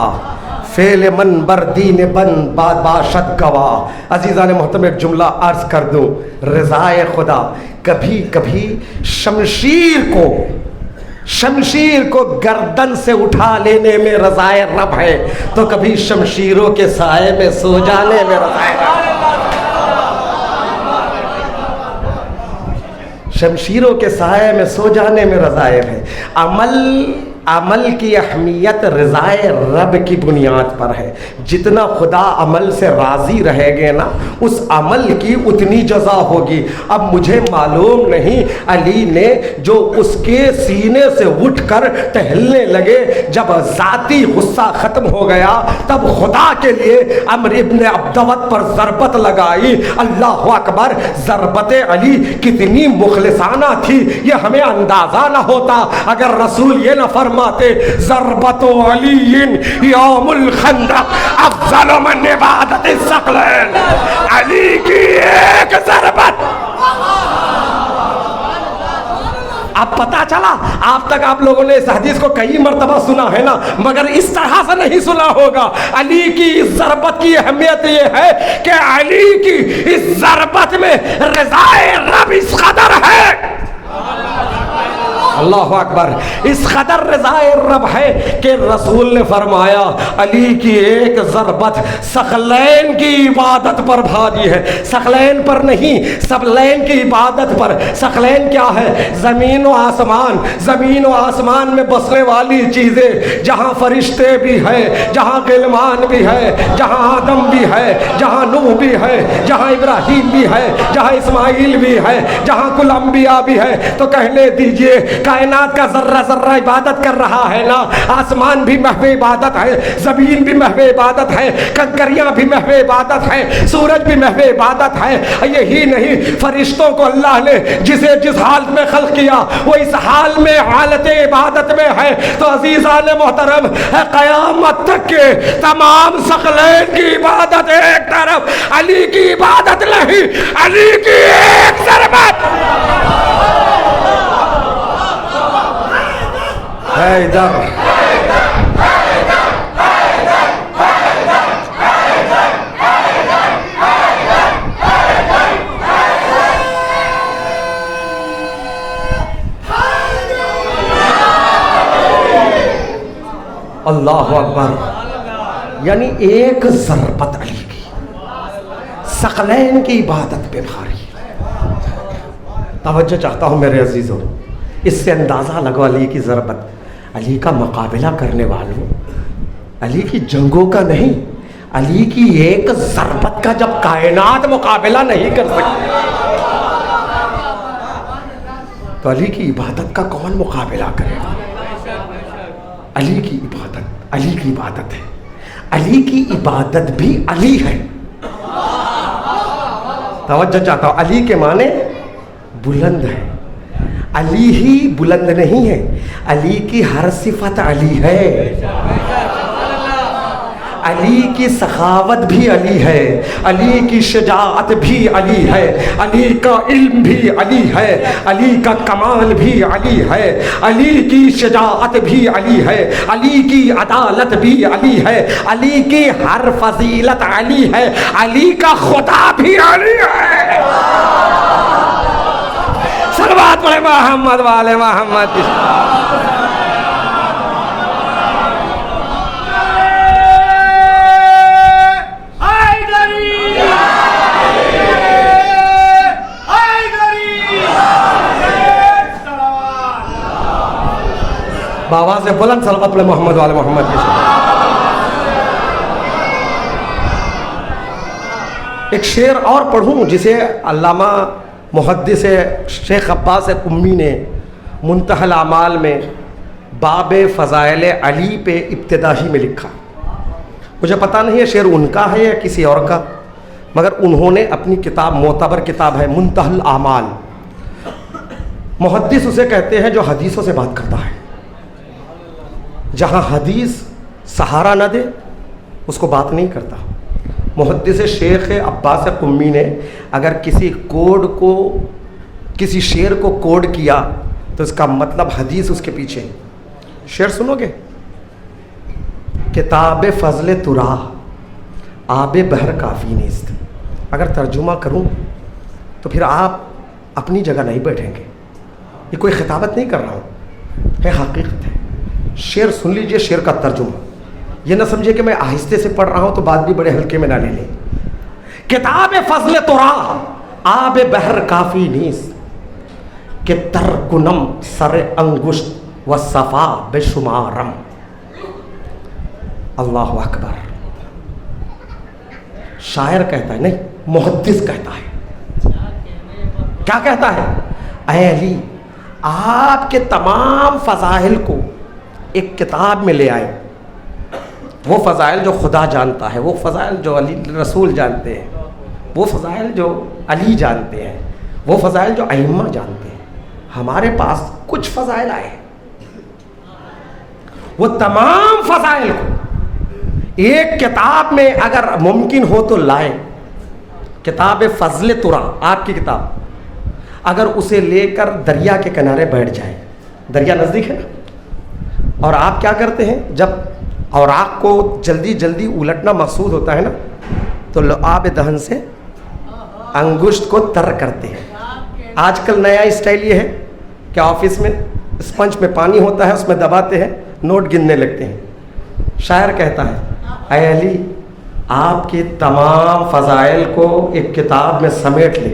فعل من بر دین بن باشد گواہ۔ عزیزان محترم ایک جملہ عرض کر دوں، رضائے خدا کبھی کبھی شمشیر کو گردن سے اٹھا لینے میں رضائے رب ہے، تو کبھی شمشیروں کے سائے میں سو جانے میں رضائے رب ہے۔ شمشیروں کے سائے میں سو جانے میں رضائے ہے۔ عمل کی اہمیت رضائے رب کی بنیاد پر ہے۔ جتنا خدا عمل سے راضی رہے گے نا، اس عمل کی اتنی جزا ہوگی۔ اب مجھے معلوم نہیں علی نے جو اس کے سینے سے اٹھ کر ٹہلنے لگے، جب ذاتی غصہ ختم ہو گیا تب خدا کے لیے عمرو ابن عبدوت پر ضربت لگائی۔ اللہ اکبر، ضربت علی کتنی مخلصانہ تھی یہ ہمیں اندازہ نہ ہوتا اگر رسول یہ نہ فرماتے ضربت علی یوم الخندق افضل من عبادت الثقلین۔ علی کی ایک ضربت، اب پتا چلا، آپ تک آپ لوگوں نے اس حدیث کو کئی مرتبہ سنا ہے نا، مگر اس طرح سے نہیں سنا ہوگا۔ علی کی اس ضربت کی اہمیت یہ ہے کہ علی کی اس ضربت میں رضائے رب اس قدر ہے، اللہ اکبر، اس قدر رضائے رب ہے کہ رسول نے فرمایا علی کی ایک ضربت ثقلین کی عبادت پر بھاری ہے۔ ثقلین پر نہیں، ثقلین کی عبادت پر۔ ثقلین کیا ہے؟ زمین و آسمان، زمین و آسمان میں بسنے والی چیزیں، جہاں فرشتے بھی ہیں، جہاں غلمان بھی ہے، جہاں آدم بھی ہے، جہاں نوح بھی ہے، جہاں ابراہیم بھی ہے، جہاں اسماعیل بھی ہے، جہاں کل انبیاء بھی ہے۔ تو کہنے دیجئے کائنات کا ذرہ ذرہ عبادت کر رہا ہے نا، آسمان بھی محو عبادت ہے، زمین بھی محو عبادت ہے، کنکریاں بھی محو عبادت ہے، سورج بھی محو عبادت ہے۔ یہی نہیں، فرشتوں کو اللہ نے جسے جس حالت میں خلق کیا وہ اس حال میں حالت عبادت میں ہے۔ تو عزیزان محترم، قیامت تک کے تمام ثقلین کی عبادت ایک طرف، علی کی عبادت نہیں، علی کی ایک ضربت حیدر۔ اللہ اکبر، یعنی ایک ضربت علی کی، ثقلین کی عبادت پہ بھاری. توجہ چاہتا ہوں میرے عزیزوں, اس سے اندازہ لگو علی کی ضربت. علی کا مقابلہ کرنے والوں, علی کی جنگوں کا نہیں, علی کی ایک ضربت کا جب کائنات مقابلہ نہیں کر سکتی تو علی کی عبادت کا کون مقابلہ کرے گا؟ علی کی عبادت ہے. علی کی عبادت بھی علی ہے. توجہ چاہتا ہوں, علی کے معنی بلند ہے. علی ہی بلند نہیں ہے, علی کی ہر صفت علی ہے. علی کی سخاوت بھی علی ہے, علی کی شجاعت بھی علی ہے, علی کا علم بھی علی ہے, علی کا کمال بھی علی ہے, علی کی شجاعت بھی علی ہے, علی کی عدالت بھی علی ہے, علی کی ہر فضیلت علی ہے, علی کا خدا بھی علی ہے. صلوات پڑھے محمد والے محمد. آواز سے بلند صلوات پڑھے محمد والے محمد کی. ایک شعر اور پڑھوں جسے علامہ محدث شیخ عباس قمی نے منتہی الاعمال میں باب فضائل علی پہ ابتدائی میں لکھا. مجھے پتہ نہیں ہے شعر ان کا ہے یا کسی اور کا, مگر انہوں نے اپنی کتاب, معتبر کتاب ہے منتہی الاعمال. محدث اسے کہتے ہیں جو حدیثوں سے بات کرتا ہے. جہاں حدیث سہارا نہ دے اس کو بات نہیں کرتا. محدث شیخ عباس قمی نے اگر کسی کوڈ کو, کسی شعر کو کوڈ کیا تو اس کا مطلب حدیث اس کے پیچھے. شعر سنو گے, کتاب فضل ترا آب بحر کافی نیست. اگر ترجمہ کروں تو پھر آپ اپنی جگہ نہیں بیٹھیں گے. یہ کوئی خطابت نہیں کر رہا ہوں, ہے حقیقت ہے. شعر سن لیجئے, شعر کا ترجمہ. یہ نہ سمجھے کہ میں آہستہ سے پڑھ رہا ہوں تو بات بھی بڑے ہلکے میں نہ لے لیں. کتاب فضل ترا آب بحر کافی نیست کہ تر کنم سر انگشت و صفا بے شمارم. اللہ اکبر. شاعر کہتا ہے, نہیں محدث کہتا ہے. کیا کہتا ہے؟ اے علی, آپ کے تمام فضائل کو ایک کتاب میں لے آئے. وہ فضائل جو خدا جانتا ہے, وہ فضائل جو علی رسول جانتے ہیں, وہ فضائل جو علی جانتے ہیں, وہ فضائل جو ائمہ جانتے ہیں. ہمارے پاس کچھ فضائل آئے ہیں, وہ تمام فضائل کو ایک کتاب میں اگر ممکن ہو تو لائیں. کتاب فضل ترا, آپ کی کتاب, اگر اسے لے کر دریا کے کنارے بیٹھ جائیں. دریا نزدیک ہے نا, اور آپ کیا کرتے ہیں, جب اوراق کو جلدی جلدی الٹنا مقصود ہوتا ہے نا, تو آب دہن سے انگشت کو تر کرتے ہیں. آج کل نیا اسٹائل یہ ہے کہ آفس میں اسپنج میں پانی ہوتا ہے, اس میں دباتے ہیں, نوٹ گننے لگتے ہیں. شاعر کہتا ہے, اے علی, آپ کے تمام فضائل کو ایک کتاب میں سمیٹ لے,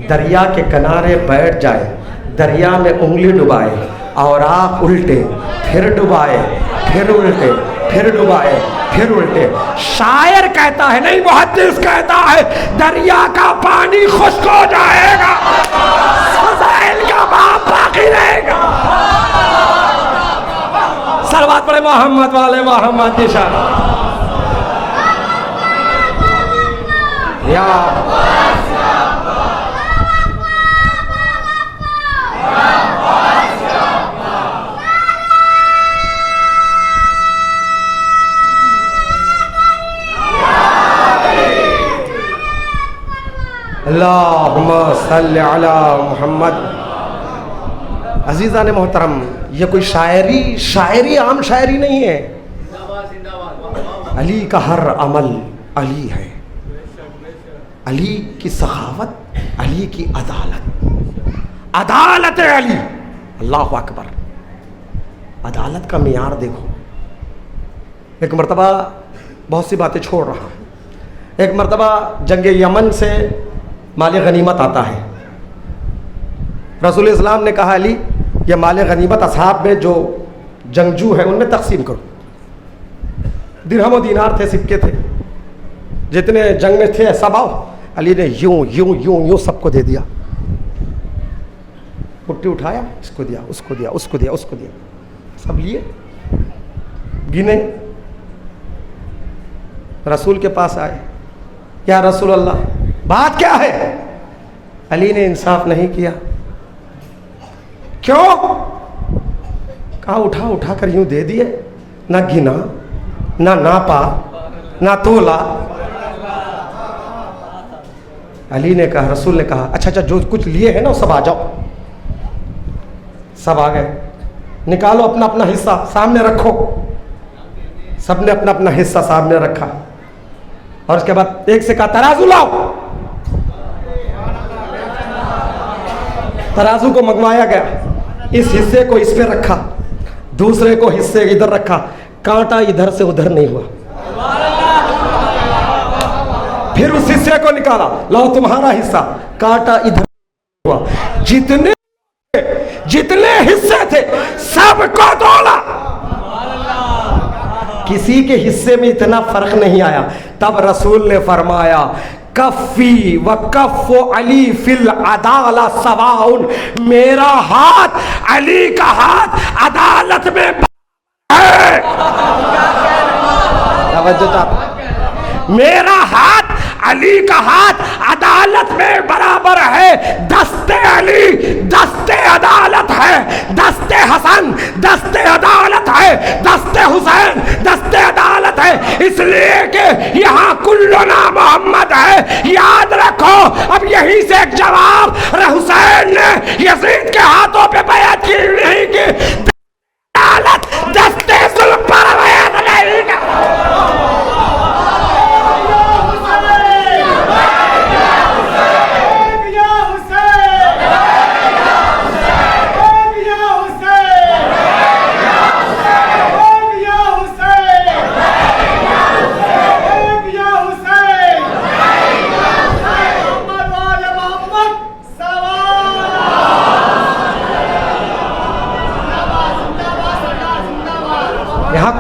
دریا کے کنارے بیٹھ جائے, دریا میں انگلی ڈبائے, اوراق الٹے, پھر ڈبائے, پھر الٹے, پھر ڈبائے, پھر الٹے. شاعر کہتا ہے, نہیں محدث کہتا ہے, دریا کا پانی خشک ہو جائے گا, فضائل کا باب باقی رہے گا. صلوات پڑھے محمد والے محمد کی شان. یا اللہم صلی علی محمد. عزیزان محترم, یہ کوئی شاعری عام شاعری نہیں ہے. علی کا ہر عمل علی ہے. علی کی سخاوت, علی کی عدالت علی. اللہ اکبر. عدالت کا معیار دیکھو. ایک مرتبہ بہت سی باتیں چھوڑ رہا ہوں, ایک مرتبہ جنگ یمن سے مال غنیمت آتا ہے. رسول اسلام نے کہا علی یہ مال غنیمت اصحاب میں جو جنگجو ہیں ان میں تقسیم کرو. درہم و دینار تھے, سکے تھے, جتنے جنگ میں تھے سب آؤ. علی نے یوں یوں یوں یوں سب کو دے دیا. مٹھی اٹھایا, اس کو دیا, اس کو دیا, اس کو دیا, اس کو دیا, سب لیے, گنے. رسول کے پاس آئے, یا رسول اللہ بات کیا ہے؟ علی نے انصاف نہیں کیا. کیوں؟ کہا اٹھا اٹھا کر یوں دے دیے, نہ گنا, نہ ناپا, نہ تولا. علی نے کہا, رسول نے کہا اچھا اچھا جو کچھ لیے ہیں نا سب آ جاؤ. سب آ گئے. نکالو اپنا اپنا حصہ سامنے رکھو. سب نے اپنا اپنا حصہ سامنے رکھا, اور اس کے بعد ایک سے کہا ترازو لاؤ. ترازو کو منگوایا گیا, اس حصے کو اس پہ رکھا, دوسرے کو حصے ادھر رکھا, کانٹا ادھر سے ادھر نہیں ہوا. پھر اس حصے کو نکالا, لاؤ تمہارا حصہ, کانٹا ادھر ہوا. جتنے حصے تھے سب کو تولا, کسی کے حصے میں اتنا فرق نہیں آیا. تب رسول نے فرمایا کفی و کف علی فی العدالہ سواء, میرا ہاتھ علی کا ہاتھ عدالت میں ہے. میرا ہاتھ علی کا ہاتھ عدالت میں برابر ہے. دست علی دست عدالت ہے, دست حسن دست عدالت ہے, دست حسین دست عدالت ہے. اس لیے کہ یہاں کلنا محمد ہے. یاد رکھو اب یہیں سے ایک جواب حسین نے یزید کے ہاتھوں پہ بیعت کی نہیں کی. عدالت دست ظلم پر بیعت نہیں کی.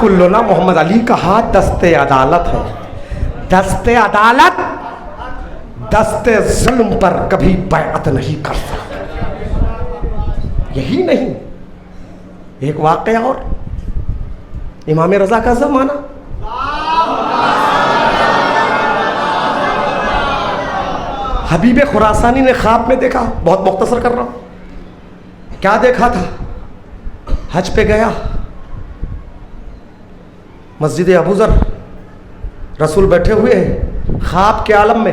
کلنا محمد علی کا ہاتھ دست عدالت ہے. دست عدالت دست ظلم پر کبھی بیعت نہیں کر سکتا. یہی نہیں, ایک واقعہ اور, امام رضا کا زمانہ. حبیب خراسانی نے خواب میں دیکھا, بہت مختصر کر رہا ہوں, کیا دیکھا تھا؟ حج پہ گیا, مسجد ابو ذر, رسول بیٹھے ہوئے ہیں خواب کے عالم میں.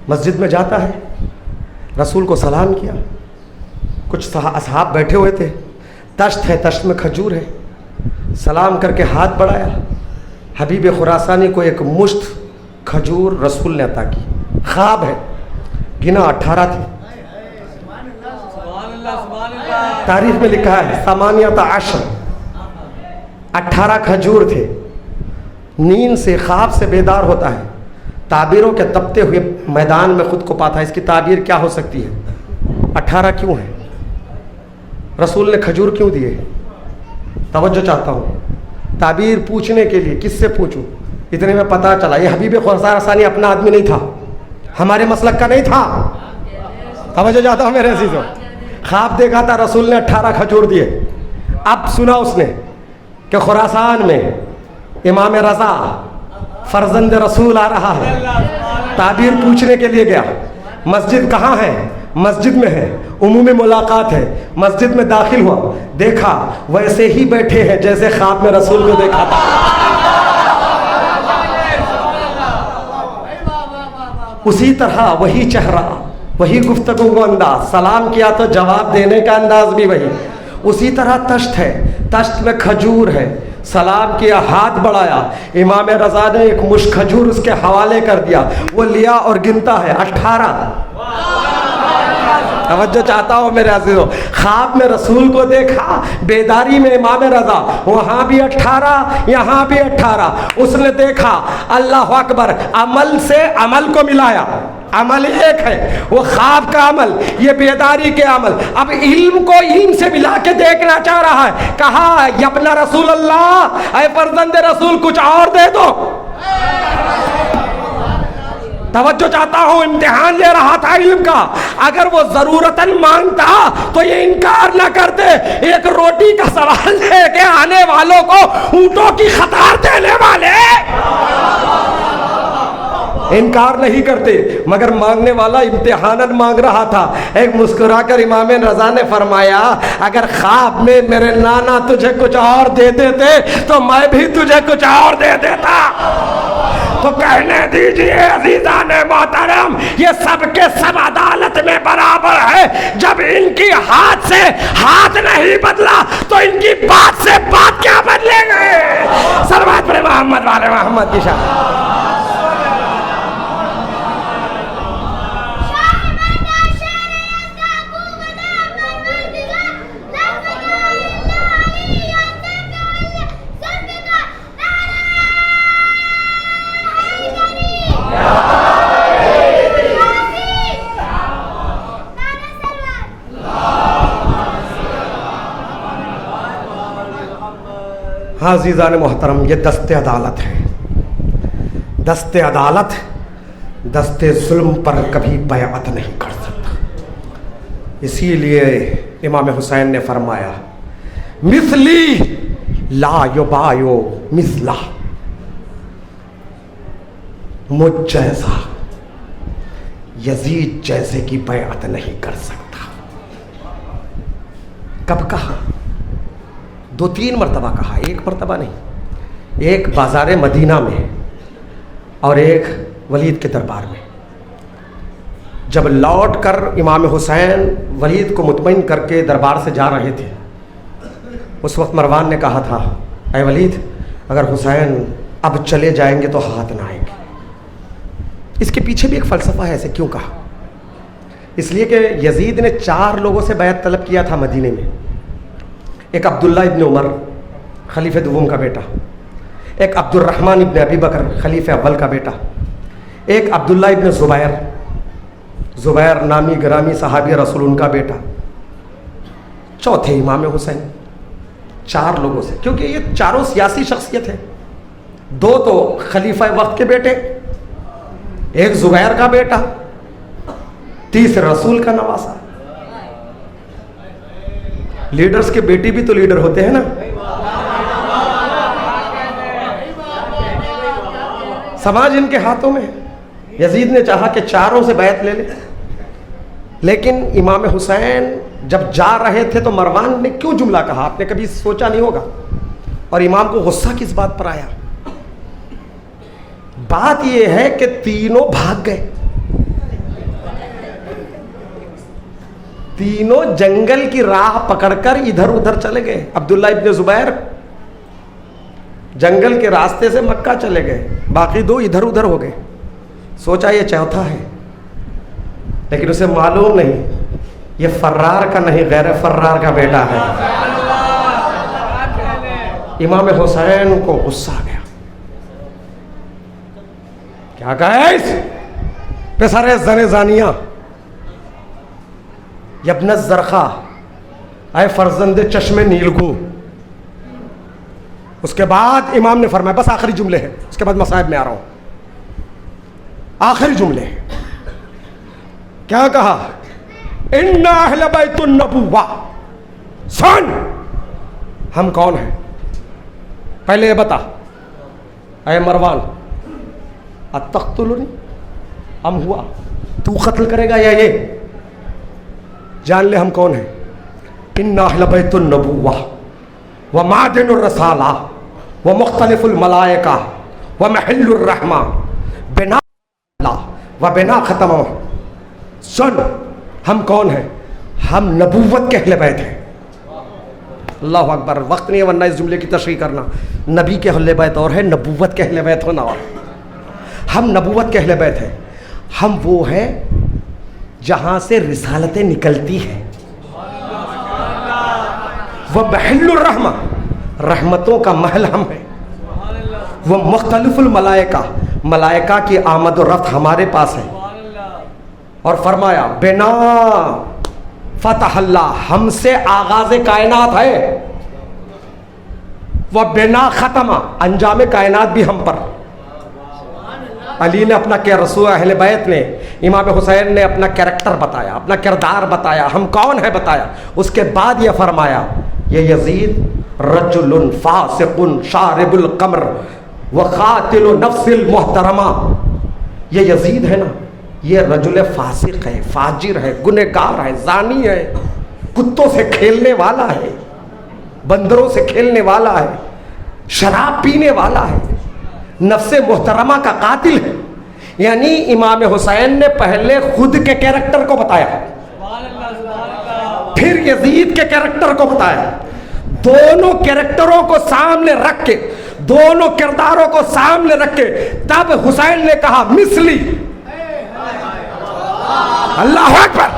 مسجد میں جاتا ہے, رسول کو سلام کیا. کچھ اصحاب بیٹھے ہوئے تھے, تشت ہے, تشت میں کھجور ہے. سلام کر کے ہاتھ بڑھایا. حبیب خراسانی کو ایک مشت کھجور رسول نے عطا کی. خواب ہے, گنا 18 تھی. تاریخ میں لکھا ہے 18 18 کھجور تھے. نیند سے خواب سے بیدار ہوتا ہے, تعبیروں کے تپتے ہوئے میدان میں خود کو پاتا ہے. اس کی تعبیر کیا ہو سکتی ہے؟ 18 کیوں ہے؟ رسول نے کھجور کیوں دیے؟ توجہ چاہتا ہوں, تعبیر پوچھنے کے لیے کس سے پوچھوں. اتنے میں پتہ چلا یہ حبیب خراسانی اپنا آدمی نہیں تھا, ہمارے مسلک کا نہیں تھا. توجہ چاہتا ہوں میرے عزیزوں, خواب دیکھا تھا, رسول نے 18 کھجور دیے. اب سنا اس نے کہ خراسان میں امام رضا فرزند رسول آ رہا ہے. تعبیر پوچھنے کے لیے گیا. مسجد کہاں ہے؟ مسجد میں ہے, عمومی ملاقات ہے. مسجد میں داخل ہوا, دیکھا ویسے ہی بیٹھے ہیں جیسے خواب میں رسول کو دیکھا تھا. اسی طرح وہی چہرہ, وہی گفتگو کا انداز, سلام کیا تو جواب دینے کا انداز بھی وہی. اسی طرح تشت ہے, تشت میں کھجور ہے, سلام کیا, ہاتھ بڑھایا. امام رضا نے ایک مشت کھجور اس کے حوالے کر دیا. وہ لیا اور گنتا ہے 18. توجہ چاہتا ہوں میرے عزیزوں، خواب میں رسول کو دیکھا، بیداری میں امام رضا، وہاں بھی 18 یہاں بھی 18، اس نے دیکھا، اللہ اکبر، عمل سے عمل کو ملایا، عمل ایک ہے، وہ خواب کا عمل، یہ بیداری کے عمل، اب علم کو علم سے ملا کے دیکھنا چاہ رہا ہے، کہا یا ابن رسول اللہ، اے فرزند رسول کچھ اور دے دو۔ توجہ چاہتا ہوں، امتحان لے رہا تھا علم کا، اگر وہ ضرورتاً مانگتا تو یہ انکار نہ کرتے، ایک روٹی کا سوال لے کے آنے والوں کو اونٹوں کی قطار دینے والے انکار نہیں کرتے، مگر مانگنے والا امتحاناً مانگ رہا تھا۔ ایک مسکرا کر امام رضا نے فرمایا اگر خواب میں میرے نانا تجھے کچھ اور دے دیتے تو میں بھی تجھے کچھ اور دے دیتا۔ تو کہنے دیجئے عزیزان محترم، یہ سب کے سب عدالت میں برابر ہے، جب ان کی ہاتھ سے ہاتھ نہیں بدلا تو ان کی بات سے بات کیا بدلے گئے؟ صلوات پر محمد والے محمد کی شان۔ ہاں عزیزان محترم، یہ دست عدالت ہے، دست عدالت دست ظلم پر کبھی بیعت نہیں کر سکتا۔ اسی لیے امام حسین نے فرمایا مثلی لا یبایو مثلا، مجھ جیسا یزید جیسے کی بیعت نہیں کر سکتا۔ کب کہا؟ 2-3 مرتبہ کہا، ایک مرتبہ نہیں، ایک بازار مدینہ میں اور ایک ولید کے دربار میں۔ جب لوٹ کر امام حسین ولید کو مطمئن کر کے دربار سے جا رہے تھے، اس وقت مروان نے کہا تھا اے ولید اگر حسین اب چلے جائیں گے تو ہاتھ نہ آئیں گے۔ اس کے پیچھے بھی ایک فلسفہ ہے، ایسے کیوں کہا؟ اس لیے کہ یزید نے 4 لوگوں سے بیعت طلب کیا تھا مدینے میں، ایک عبداللہ ابن عمر خلیفہ دوم کا بیٹا، ایک عبد الرحمن ابن ابی بکر خلیفہ اول کا بیٹا، ایک عبداللہ ابن زبیر نامی گرامی صحابی رسول ان کا بیٹا، چوتھے امام حسین۔ 4 لوگوں سے، کیونکہ یہ چاروں سیاسی شخصیت ہیں، 2 تو خلیفہ وقت کے بیٹے، ایک زبیر کا بیٹا، تیسرا رسول کا نواسا۔ لیڈرز کے بیٹی بھی تو لیڈر ہوتے ہیں نا۔ سماج ان کے ہاتھوں میں ہے۔ یزید نے چاہا کہ 4 سے بیعت لے لے، لیکن امام حسین جب جا رہے تھے تو مروان نے کیوں جملہ کہا آپ نے کبھی سوچا نہیں ہوگا؟ اور امام کو غصہ کس بات پر آیا؟ بات یہ ہے کہ تینوں بھاگ گئے، تینوں جنگل کی راہ پکڑ کر ادھر ادھر چلے گئے۔ عبداللہ ابن زبیر جنگل کے راستے سے مکہ چلے گئے، باقی 2 ادھر ادھر ہو گئے۔ سوچا یہ چوتھا ہے، لیکن اسے معلوم نہیں یہ فرار کا نہیں غیر فرار کا بیٹا ہے۔ امام حسین کو غصہ آ گیا، کیا کہا ہے اس پسر زن زانیہ، یبن الزرخا، اے فرزند چشم نیلگو۔ اس کے بعد امام نے فرمایا، بس آخری جملے ہیں، اس کے بعد مصائب میں آ رہا ہوں، آخری جملے ہیں۔ کیا کہا؟ ان اہل بیت النبوہ، سن ہم کون ہیں؟ پہلے یہ بتا اے مروان، اتقتلنی ام ہوا، تو قتل کرے گا یا یہ؟ جان لے ہم کون ہیں۔ ان اہل بیت النبوہ ومعدن الرسالہ ومختلف الملائکہ ومحل الرحمہ بنا اللہ وبنا ختم۔ سن ہم کون ہیں؟ ہم نبوت کے اہل بیت ہیں۔ اللہ اکبر، وقت نہیں ہے ورنہ اس جملے کی تشریح کرنا۔ نبی کے اہل بیت اور ہے، نبوت کے اہل بیت ہونا اور۔ ہم نبوت کے اہل بیت ہیں، ہم وہ ہیں جہاں سے رسالتیں نکلتی ہیں. وہ محل الرحمہ، رحمتوں کا محل ہم ہیں. وہ مختلف الملائکہ، ملائکہ کی آمد و رفت ہمارے پاس ہے. اور فرمایا بنا فتح اللہ، ہم سے آغاز کائنات ہے. وہ بنا ختمہ، انجام کائنات بھی ہم پر. علی نے اپنا کیا رسول، اہل بیت نے، امام حسین نے اپنا کیریکٹر بتایا، اپنا کردار بتایا، ہم کون ہے بتایا. اس کے بعد یہ فرمایا یہ یزید رجل فاسق شارب القمر وقاتل نفس المحترمہ. یہ یزید ہے نا، یہ رجل فاسق ہے، فاجر ہے، گنہگار ہے، زانی ہے، کتوں سے کھیلنے والا ہے، بندروں سے کھیلنے والا ہے، شراب پینے والا ہے، نفس محترمہ کا قاتل ہے. یعنی امام حسین نے پہلے خود کے کیریکٹر کو بتایا، پھر یزید کے کیریکٹر کو بتایا. دونوں کیریکٹروں کو سامنے رکھ کے، دونوں کرداروں کو سامنے رکھ کے تب حسین نے کہا مثلی، اللہ اکبر،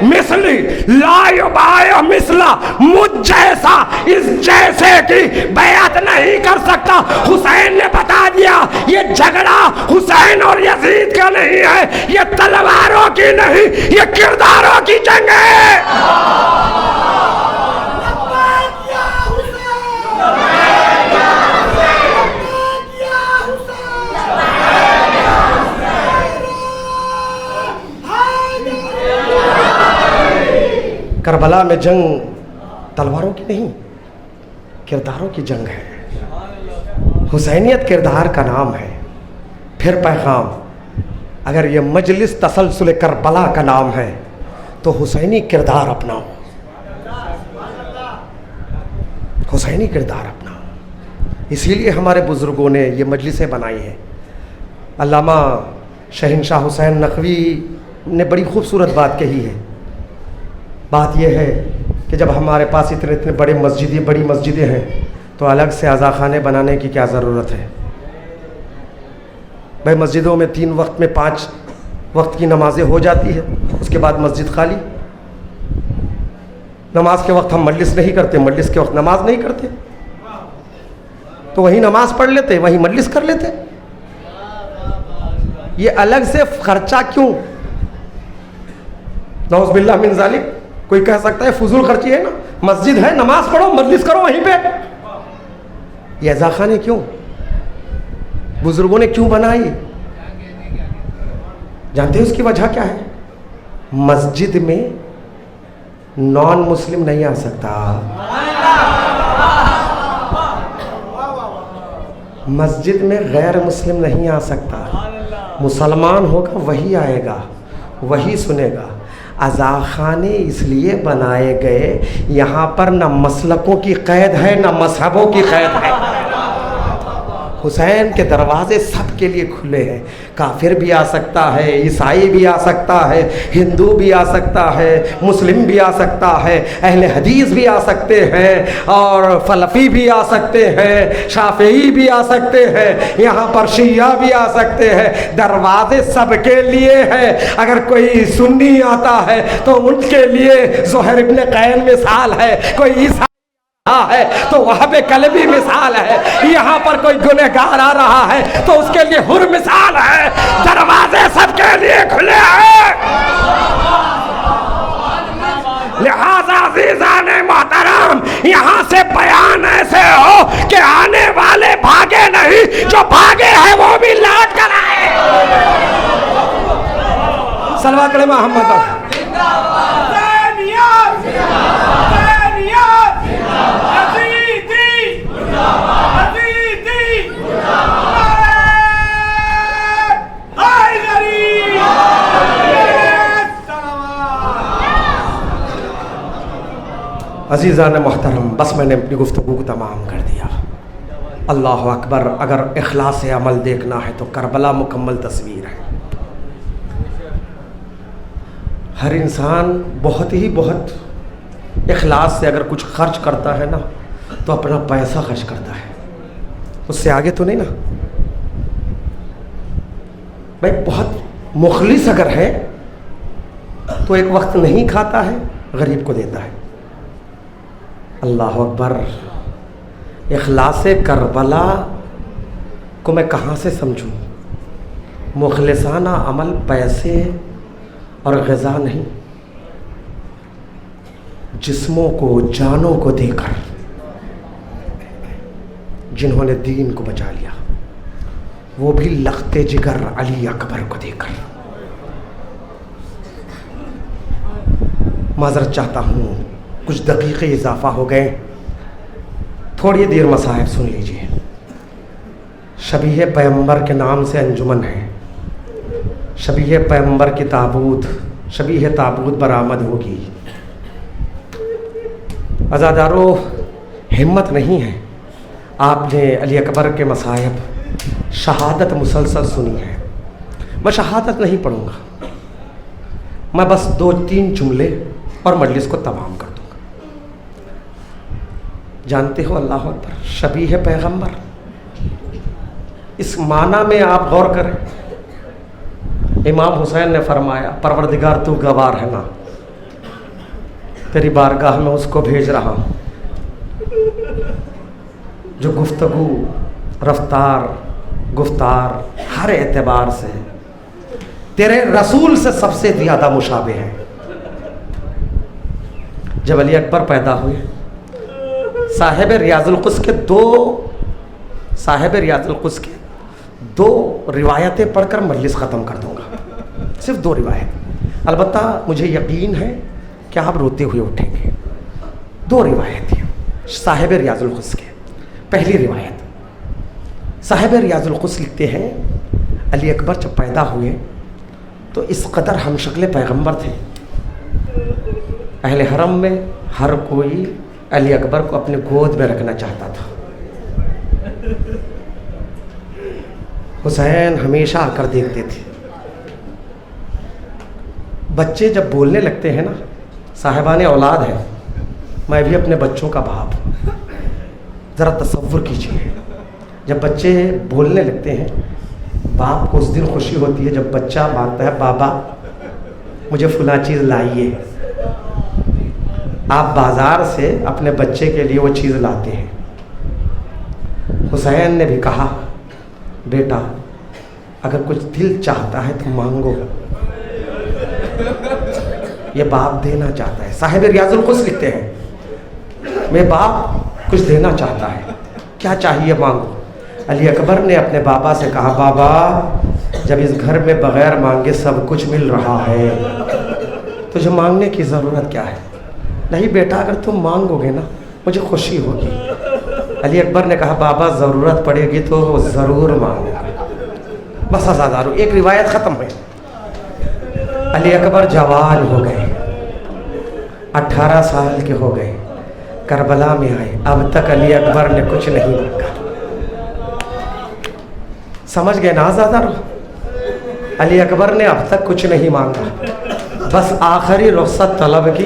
مثلی لا یبایع مثلا، مجھ جیسا اس جیسے کی بیعت نہیں کر سکتا. حسین نے بتا دیا یہ جھگڑا حسین اور یزید کا نہیں ہے، یہ تلواروں کی نہیں، یہ کرداروں کی جنگ ہے. کربلا میں جنگ تلواروں کی نہیں، کرداروں کی جنگ ہے. حسینیت کردار کا نام ہے. پھر پیغام، اگر یہ مجلس تسلسل کربلا کا نام ہے تو حسینی کردار اپناؤ، حسینی کردار اپناؤ. اسی لیے ہمارے بزرگوں نے یہ مجلسیں بنائی ہیں. علامہ شہنشاہ حسین نقوی نے بڑی خوبصورت بات کہی ہے. بات یہ ہے کہ جب ہمارے پاس اتنے بڑی مسجدیں ہیں تو الگ سے عزا خانے بنانے کی کیا ضرورت ہے؟ بھائی مسجدوں میں 3 وقت میں 5 وقت کی نمازیں ہو جاتی ہے، اس کے بعد مسجد خالی. نماز کے وقت ہم مجلس نہیں کرتے، مجلس کے وقت نماز نہیں کرتے، تو وہیں نماز پڑھ لیتے، وہیں مجلس کر لیتے. یہ الگ سے خرچہ کیوں؟ نعوذ باللہ من ذالک. کوئی کہہ سکتا ہے فضول خرچی ہے نا، مسجد ہے، نماز پڑھو، مجلس کرو وہیں پہ. یہ عزا خانے کیوں؟ بزرگوں نے کیوں بنائی؟ جانتے ہیں اس کی وجہ کیا ہے؟ مسجد میں نان مسلم نہیں آ سکتا، مسجد میں غیر مسلم نہیں آ سکتا. مسلمان ہوگا وہی آئے گا، وہی سنے گا. عزا خانے اس لیے بنائے گئے، یہاں پر نہ مسلکوں کی قید ہے نہ مذہبوں کی قید ہے. حسین کے دروازے سب کے لیے کھلے ہیں. کافر بھی آ سکتا ہے، عیسائی بھی آ سکتا ہے، ہندو بھی آ سکتا ہے، مسلم بھی آ سکتا ہے، اہل حدیث بھی آ سکتے ہیں، اور فلفی بھی آ سکتے ہیں، شافعی بھی آ سکتے ہیں، یہاں پر شیعہ بھی آ سکتے ہیں. دروازے سب کے لیے ہیں. اگر کوئی سنی آتا ہے تو ان کے لیے زہر ابن قین مثال ہے، کوئی عیسائی ہے تو وہاب کلبی مثال ہے، یہاں پر کوئی گنہگار آ رہا ہے تو اس کے لیے حر مثال ہے. دروازے سب کے لیے کھلے ہیں. لہذا عزیزان محترم، یہاں سے بیان ایسے ہو کہ آنے والے بھاگے نہیں، جو بھاگے ہیں وہ بھی لوٹ کر آئے. صلوات علی محمد. عزیزان محترم، بس میں نے اپنی گفتگو کو تمام کر دیا. اللہ اکبر. اگر اخلاص عمل دیکھنا ہے تو کربلا مکمل تصویر ہے. ہر انسان بہت اخلاص سے اگر کچھ خرچ کرتا ہے نا تو اپنا پیسہ خرچ کرتا ہے، اس سے آگے تو نہیں نا. بھائی بہت مخلص اگر ہے تو ایک وقت نہیں کھاتا ہے، غریب کو دیتا ہے۔ اللہ اکبر! اخلاص کربلا کو میں کہاں سے سمجھوں؟ مخلصانہ عمل پیسے اور غذا نہیں، جسموں کو، جانوں کو دے کر جنہوں نے دین کو بچا لیا، وہ بھی لخت جگر علی اکبر کو دے کر۔ معذرت چاہتا ہوں، کچھ دقیقے اضافہ ہو گئے، تھوڑی دیر مصاحب سن لیجئے۔ شبیہ پیغمبر کے نام سے انجمن ہے، شبیہ پیغمبر کی تابوت، شبیہ تابوت برآمد ہوگی۔ عزادارو، ہمت نہیں ہے؟ آپ نے علی اکبر کے مصاحب شہادت مسلسل سنی ہے، میں شہادت نہیں پڑھوں گا، میں بس 2-3 جملے اور مجلس کو تمام کر دوں گا۔ جانتے ہو، اللہ اکبر، شبیہ پیغمبر، اس معنی میں آپ غور کریں۔ امام حسین نے فرمایا، پروردگار تو گوار ہے نا، تیری بارگاہ میں اس کو بھیج رہا ہوں جو گفتگو، رفتار، گفتار ہر اعتبار سے تیرے رسول سے سب سے زیادہ مشابہ ہے۔ جب علی اکبر پیدا ہوئے، صاحب ریاض القدس کے دو روایتیں پڑھ کر مجلس ختم کر دوں گا، صرف 2 روایت۔ البتہ مجھے یقین ہے کہ آپ روتے ہوئے اٹھیں گے۔ 2 روایتیں صاحب ریاض القدس کے۔ پہلی روایت، صاحب ریاض القدس لکھتے ہیں، علی اکبر جب پیدا ہوئے تو اس قدر ہم شکل پیغمبر تھے، اہل حرم میں ہر کوئی علی اکبر کو اپنے گود میں رکھنا چاہتا تھا۔ حسین ہمیشہ آ کر دیکھتے تھے۔ بچے جب بولنے لگتے ہیں نا، صاحبان اولاد ہے، میں بھی اپنے بچوں کا باپ، ذرا تصور کیجیے، جب بچے بولنے لگتے ہیں، باپ کو اس دن خوشی ہوتی ہے جب بچہ مانتا ہے بابا مجھے فلاں چیز لائیے۔ آپ بازار سے اپنے بچے کے لیے وہ چیز لاتے ہیں۔ حسین نے بھی کہا، بیٹا اگر کچھ دل چاہتا ہے تو مانگو، یہ باپ دینا چاہتا ہے۔ صاحب ریاض القدس لکھتے ہیں، میں باپ کچھ دینا چاہتا ہے، کیا چاہیے مانگو۔ علی اکبر نے اپنے بابا سے کہا، بابا جب اس گھر میں بغیر مانگے سب کچھ مل رہا ہے، تجھے مانگنے کی ضرورت کیا ہے؟ نہیں بیٹا، اگر تم مانگو گے نا مجھے خوشی ہوگی۔ علی اکبر نے کہا، بابا ضرورت پڑے گی تو ضرور مانگو گا۔ بس عزادارو، ایک روایت ختم ہوئی۔ علی اکبر جوان ہو گئے، 18 سال کے ہو گئے، کربلا میں آئے، اب تک علی اکبر نے کچھ نہیں مانگا۔ سمجھ گئے نا عزادارو؟ علی اکبر نے اب تک کچھ نہیں مانگا، بس آخری رخصت طلب کی،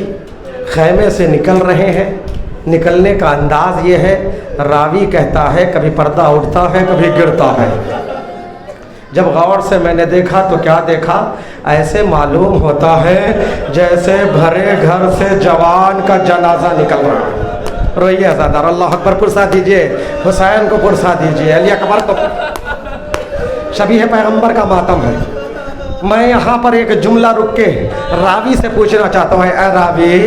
خیمے سے نکل رہے ہیں۔ نکلنے کا انداز یہ ہے، راوی کہتا ہے کبھی پردہ اٹھتا ہے کبھی گرتا ہے۔ جب غور سے میں نے دیکھا تو کیا دیکھا؟ ایسے معلوم ہوتا ہے جیسے بھرے گھر سے جوان کا جنازہ نکل رہا ہے۔ روئیے عزادار، اللہ اکبر پرسا دیجئے، حسین کو پرسا دیجئے، علی اکبر کو۔ شبیہ پیغمبر کا ماتم ہے۔ میں یہاں پر ایک جملہ رک کے راوی سے پوچھنا چاہتا ہوں، اے راوی،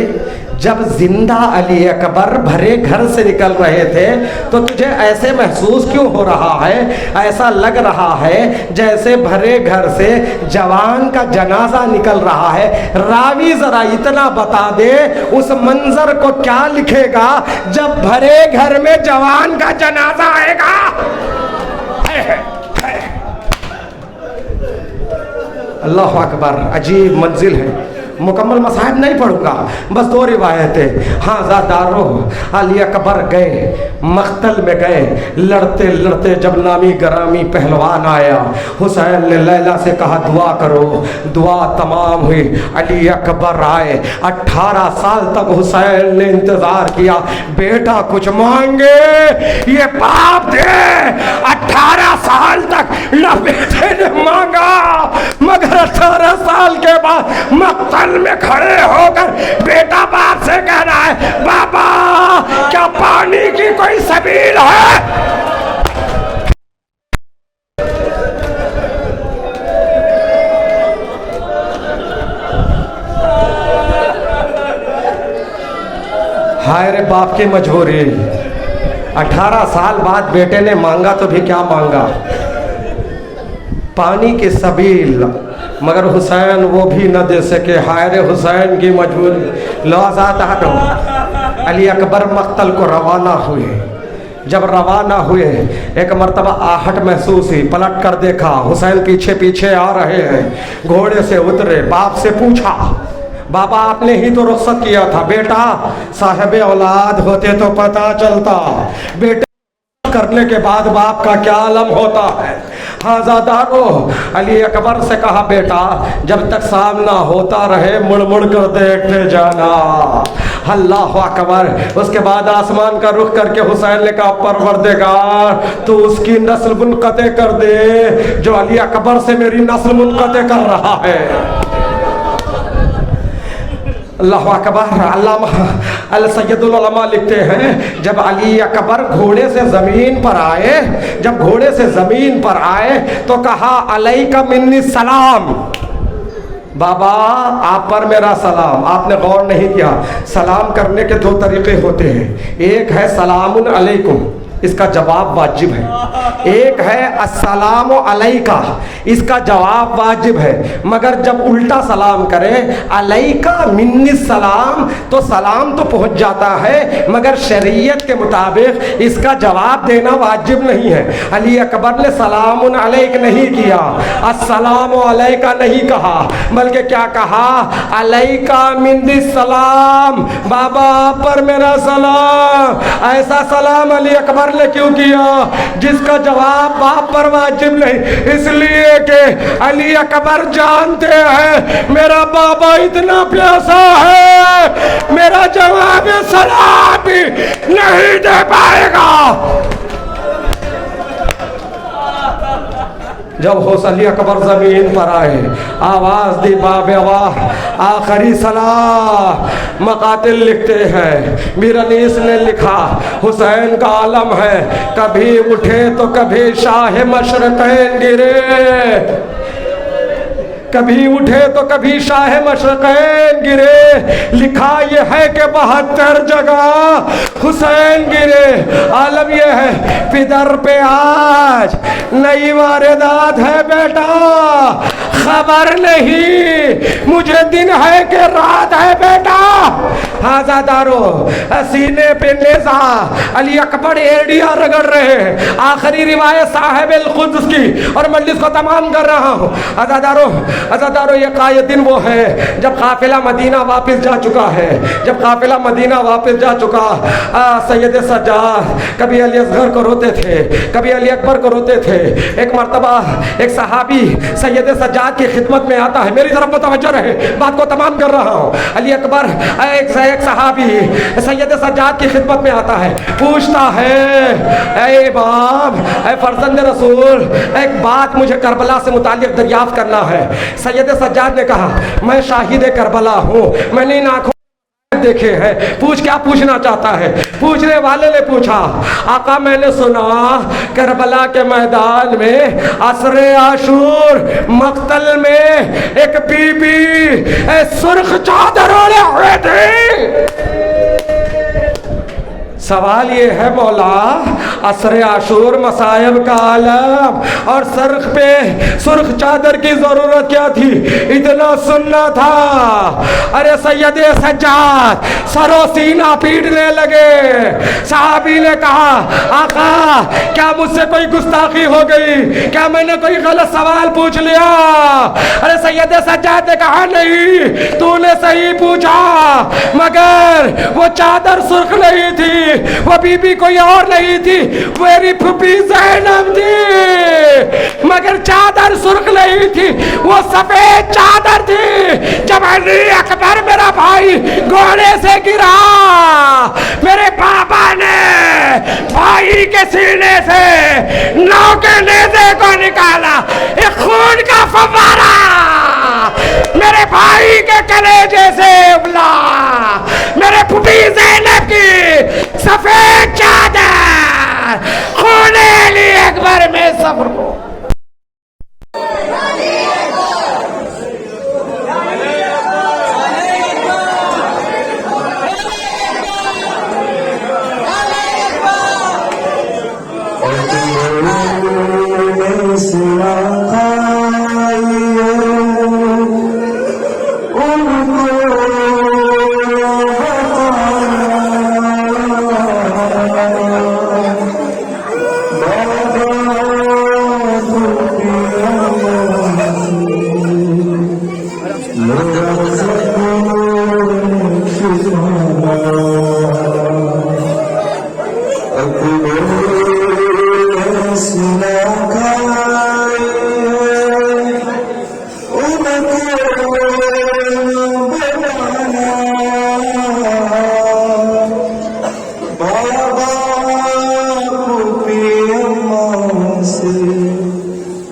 جب زندہ علی اکبر بھرے گھر سے نکل رہے تھے تو تجھے ایسے محسوس کیوں ہو رہا ہے؟ ایسا لگ رہا ہے جیسے بھرے گھر سے جوان کا جنازہ نکل رہا ہے۔ راوی ذرا اتنا بتا دے، اس منظر کو کیا لکھے گا جب بھرے گھر میں جوان کا جنازہ آئے گا؟ اللہ اکبر، عجیب منزل ہے۔ مکمل مصاحب نہیں پڑھوں گا، بس 2 روایتیں۔ ہاں زادارو، علی اکبر گئے، مقتل میں گئے، لڑتے لڑتے جب نامی گرامی پہلوان آیا، حسین نے لیلا سے کہا دعا کرو، دعا تمام ہوئی، علی اکبر آئے۔ 18 سال تک حسین نے انتظار کیا، بیٹا کچھ مانگے، یہ باپ دے۔ 18 سال تک نہ بیٹے نے مانگا، مگر 18 سال کے بعد مقتل میں کھڑے ہو کر بیٹا باپ سے کہہ رہا ہے بابا کیا پانی کی کوئی سبیل ہے؟ ہائے رے باپ کی مجبوری، 18 سال بعد بیٹے نے مانگا تو بھی کیا مانگا؟ پانی کی سبیل، مگر حسین وہ بھی نہ دے سکے۔ ہائے رے حسین کی مجبوری۔ لو آزاد ہٹو۔ علی اکبر مقتل کو روانہ ہوئے، جب روانہ ہوئے ایک مرتبہ آہٹ محسوس ہوئی، پلٹ کر دیکھا حسین پیچھے پیچھے آ رہے ہیں، گھوڑے سے اترے، باپ سے پوچھا بابا آپ نے ہی تو رخصت کیا تھا، بیٹا صاحب اولاد ہوتے تو پتہ چلتا بیٹے کرنے کے بعد باپ کا کیا عالم ہوتا ہے۔ حاضادارو علی اکبر سے کہا بیٹا جب تک سامنا ہوتا رہے مڑ مڑ کر دیکھتے جانا۔ اللہ اکبر۔ اس کے بعد آسمان کا رخ کر کے حسین نے کہا پروردگار تو اس کی نسل منقطع کر دے جو علی اکبر سے میری نسل منقطع کر رہا ہے۔ اللہ اکبر۔ علامہ سید العلماء لکھتے ہیں جب علی اکبر گھوڑے سے زمین پر آئے، جب گھوڑے سے زمین پر آئے تو کہا علیک منی السلام، بابا آپ پر میرا سلام۔ آپ نے غور نہیں کیا سلام کرنے کے 2 طریقے ہوتے ہیں، ایک ہے سلام علیکم، اس کا جواب واجب ہے، ایک ہے السلام علیکہ، اس کا جواب واجب ہے، مگر جب الٹا سلام کرے علیکہ منی السلام تو سلام تو پہنچ جاتا ہے مگر شریعت کے مطابق اس کا جواب دینا واجب نہیں ہے۔ علی اکبر نے سلام علیک نہیں کیا، السلام علیکہ نہیں کہا، بلکہ کیا کہا علیکہ منی السلام، بابا آپ پر میرا سلام۔ ایسا سلام علی اکبر نے کیوں کیا جس کا جواب باپ پر واجب نہیں؟ اس لیے کہ علی اکبر جانتے ہیں میرا بابا اتنا پیاسا ہے میرا جواب سلام بھی نہیں دے پائے گا۔ جب حسین علی اکبر زمین پر آئے آواز دی باب واہ آخری صلاح۔ مقاتل لکھتے ہیں، میر انیس نے لکھا حسین کا عالم ہے کبھی اٹھے تو کبھی شاہ مشرقین گرے، کبھی اٹھے تو کبھی شاہ مشرقین گرے، لکھا یہ ہے کہ 72 جگہ حسین گرے۔ عالم یہ ہے پدر پہ آج نئی واردات ہے بیٹا، خبر نہیں مجھے دن ہے کہ رات ہے بیٹا۔ حاضادارو سینے پہ نیزہ علی اکبر ایڑیاں رگڑ رہے ہیں۔ آخری روایت صاحب القدس کی اور مجلس کو تمام کر رہا ہوں۔ عزادارو یہ قائدین وہ ہے جب قافلہ مدینہ واپس جا چکا ہے، جب قافلہ مدینہ واپس جا چکا سید سجاد کبھی علی اصغر کو روتے تھے کبھی علی اکبر کو روتے تھے۔ ایک مرتبہ ایک صحابی سید سجاد کی خدمت میں آتا ہے، میری طرف متوجہ رہے بات کو تمام کر رہا ہوں۔ علی اکبر ایک صحابی سید سجاد کی خدمت میں آتا ہے، پوچھتا ہے اے امام اے فرزند رسول ایک بات مجھے کربلا سے متعلق دریافت کرنا ہے۔ سید سجاد نے کہا میں شاہد کربلا ہوں، میں نے ان آنکھوں دیکھے ہیں، پوچھ کیا پوچھنا چاہتا ہے؟ پوچھنے والے نے پوچھا آقا میں نے سنا کربلا کے میدان میں عصر عاشور مقتل میں ایک بی بی سرخ چادر اوڑھے ہوئے تھے۔ سوال یہ ہے مولا عصر عاشور مصائب کا عالم اور سرخ چادر کی ضرورت کیا تھی؟ اتنا سننا تھا۔ ارے سید سجاد سرو سینہ پیٹنے لگے۔ صحابی نے کہا آقا کیا مجھ سے کوئی گستاخی ہو گئی؟ کیا میں نے کوئی غلط سوال پوچھ لیا؟ ارے سید سجاد نے کہا نہیں تو نے صحیح پوچھا، مگر وہ چادر سرخ نہیں تھی، وہ بی بی کوئی اور نہیں تھی، میری پھوپھی زینب تھی، مگر چادر سرخ نہیں تھی، وہ سفید چادر تھی۔ جب علی اکبر میرا بھائی گھوڑے سے گرا میرے بابا نے بھائی کے سینے سے 9 کے نیزے اکبر میں سفر کو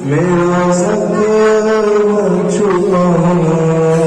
میرا سب